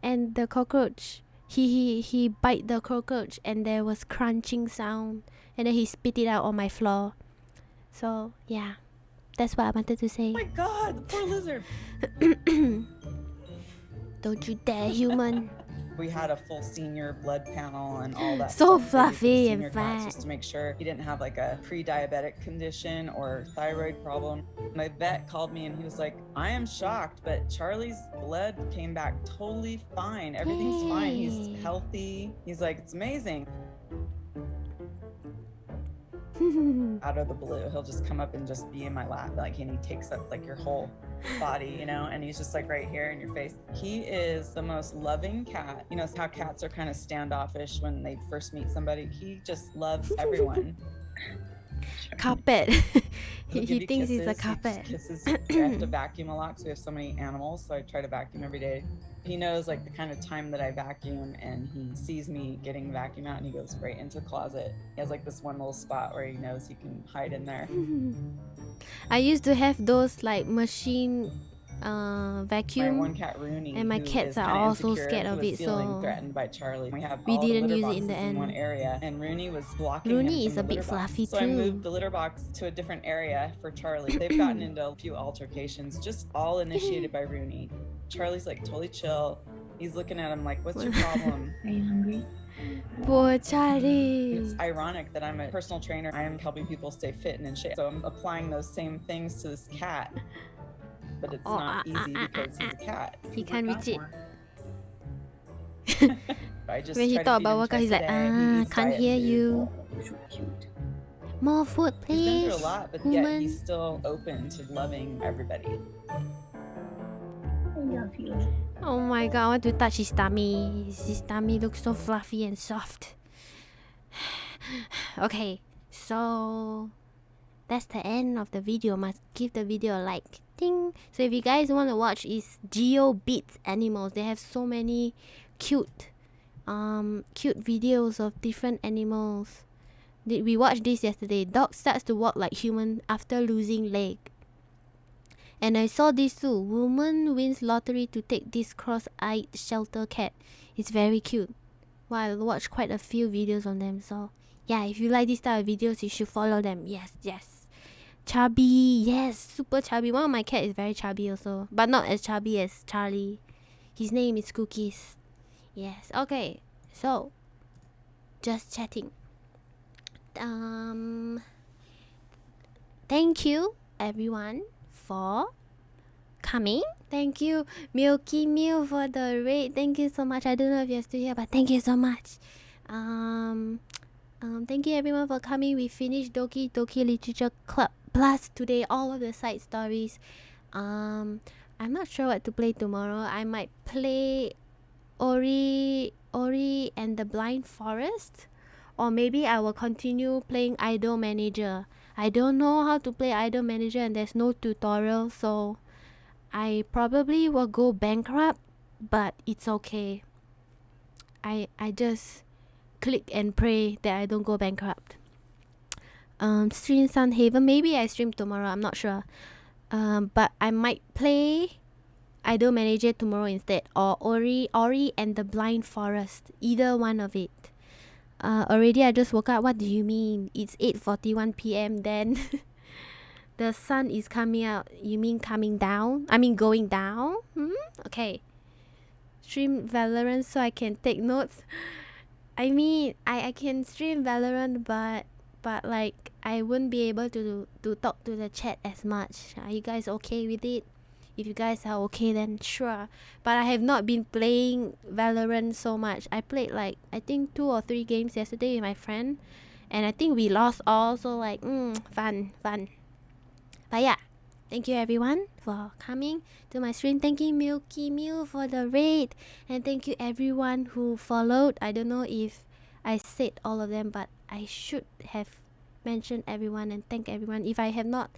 And the cockroach, he bite the cockroach and there was crunching sound. And then he spit it out on my floor. So yeah, that's what I wanted to say. Oh my god, the poor lizard. Don't you dare, human. We had a full senior blood panel and all that So stuff fluffy for and senior cats, fat. just to make sure he didn't have like a pre-diabetic condition or thyroid problem. My vet called me and he was like, I am shocked, but Charlie's blood came back totally fine. Everything's fine. Hey. He's healthy. He's like, it's amazing. Out of the blue, he'll just come up and just be in my lap, like, and he takes up like your whole body, you know, and he's just like right here in your face. He is the most loving cat. You know how cats are kind of standoffish when they first meet somebody. He just loves everyone. Carpet. He'll give he you thinks he's a kisses, carpet. Kisses. I have to vacuum a lot because we have so many animals, so I try to vacuum every day. He knows like the kind of time that I vacuum, and he sees me getting the vacuum out and he goes right into the closet. He has like this one little spot where he knows he can hide in there. I used to have those like machine My vacuum. one cat Rooney, And my who cats is are kinda all so insecure, scared who of was it, feeling so threatened by Charlie. We have we all the didn't litter use it in boxes the in one end. area, and Rooney was blocking Rooney him is from a the bit litter box. fluffy So I too. moved the litter box to a different area for Charlie. They've gotten into a few altercations, just all initiated by Rooney. Charlie's like totally chill. He's looking at him like, what's your problem? Are you hungry? Poor Charlie. It's ironic that I'm a personal trainer. I am helping people stay fit and in shape. So I'm applying those same things to this cat. But it's not easy because he's a cat. He can't reach it. I just When he try to thought feed about him workout, twice he's a like, day. He eats can't diet hear food. you. You're so cute. More food, He's been please. through a lot, but yet Human. he's still open to loving everybody. I love you. Oh my god, I want to touch his tummy. His tummy looks so fluffy and soft. Okay, so that's the end of the video. Must give the video a like. Ding. So if you guys want to watch, is Geo Beats Animals. They have so many cute videos of different animals. We watched this yesterday. Dog starts to walk like human after losing leg. And I saw this too. Woman wins lottery to take this cross-eyed shelter cat. It's very cute. Well, I watched quite a few videos on them. So yeah, if you like this type of videos, you should follow them. Yes. Chubby, yes, super chubby. One of my cat is very chubby also, but not as chubby as Charlie. His name is Cookies. Yes, okay. So, just chatting. Thank you everyone for coming. Thank you Milky Meal for the raid. Thank you so much. I don't know if you're still here, but thank you so much. Thank you everyone for coming. We finished Doki Doki Literature Club plus today all of the side stories. I'm not sure what to play tomorrow. I might play Ori and the Blind Forest, or maybe I will continue playing Idol Manager. I don't know how to play Idol Manager and there's no tutorial, so I probably will go bankrupt, but it's okay. I just click and pray that I don't go bankrupt. Stream Sun Haven. Maybe I stream tomorrow. I'm not sure. But I might play Idol Manager tomorrow instead, or Ori and the Blind Forest. Either one of it. Already I just woke up. What do you mean? It's 8:41 p.m. Then the sun is coming out. You mean coming down? I mean going down? Okay. Stream Valorant so I can take notes. I mean, I can stream Valorant, but like I wouldn't be able to talk to the chat as much. Are you guys okay with it? If you guys are okay, then sure. But I have not been playing Valorant so much. I played like I think 2 or 3 games yesterday with my friend, and I think we lost all. So like, fun. But yeah, thank you everyone for coming to my stream. Thank you Milky Meal for the raid, and thank you everyone who followed. I don't know if I said all of them, but I should have mentioned everyone and thank everyone. If I have not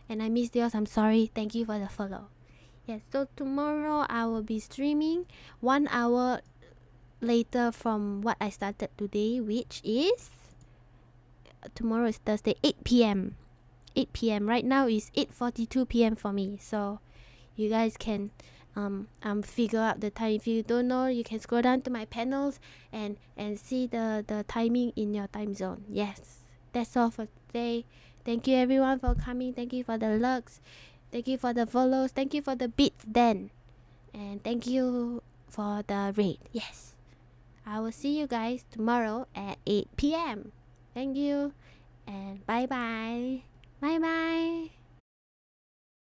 and I missed yours, I'm sorry. Thank you for the follow. Yes, so tomorrow I will be streaming 1 hour later from what I started today, which is tomorrow is Thursday, 8 p.m. 8 p.m. Right now is 8:42 p.m. for me, so you guys can figure out the time. If you don't know, you can scroll down to my panels and see the timing in your time zone. Yes, that's all for today. Thank you everyone for coming. Thank you for the lurks. Thank you for the follows. Thank you for the beats then. And thank you for the raid. Yes. I will see you guys tomorrow at 8 p.m. Thank you. And bye bye. Bye bye.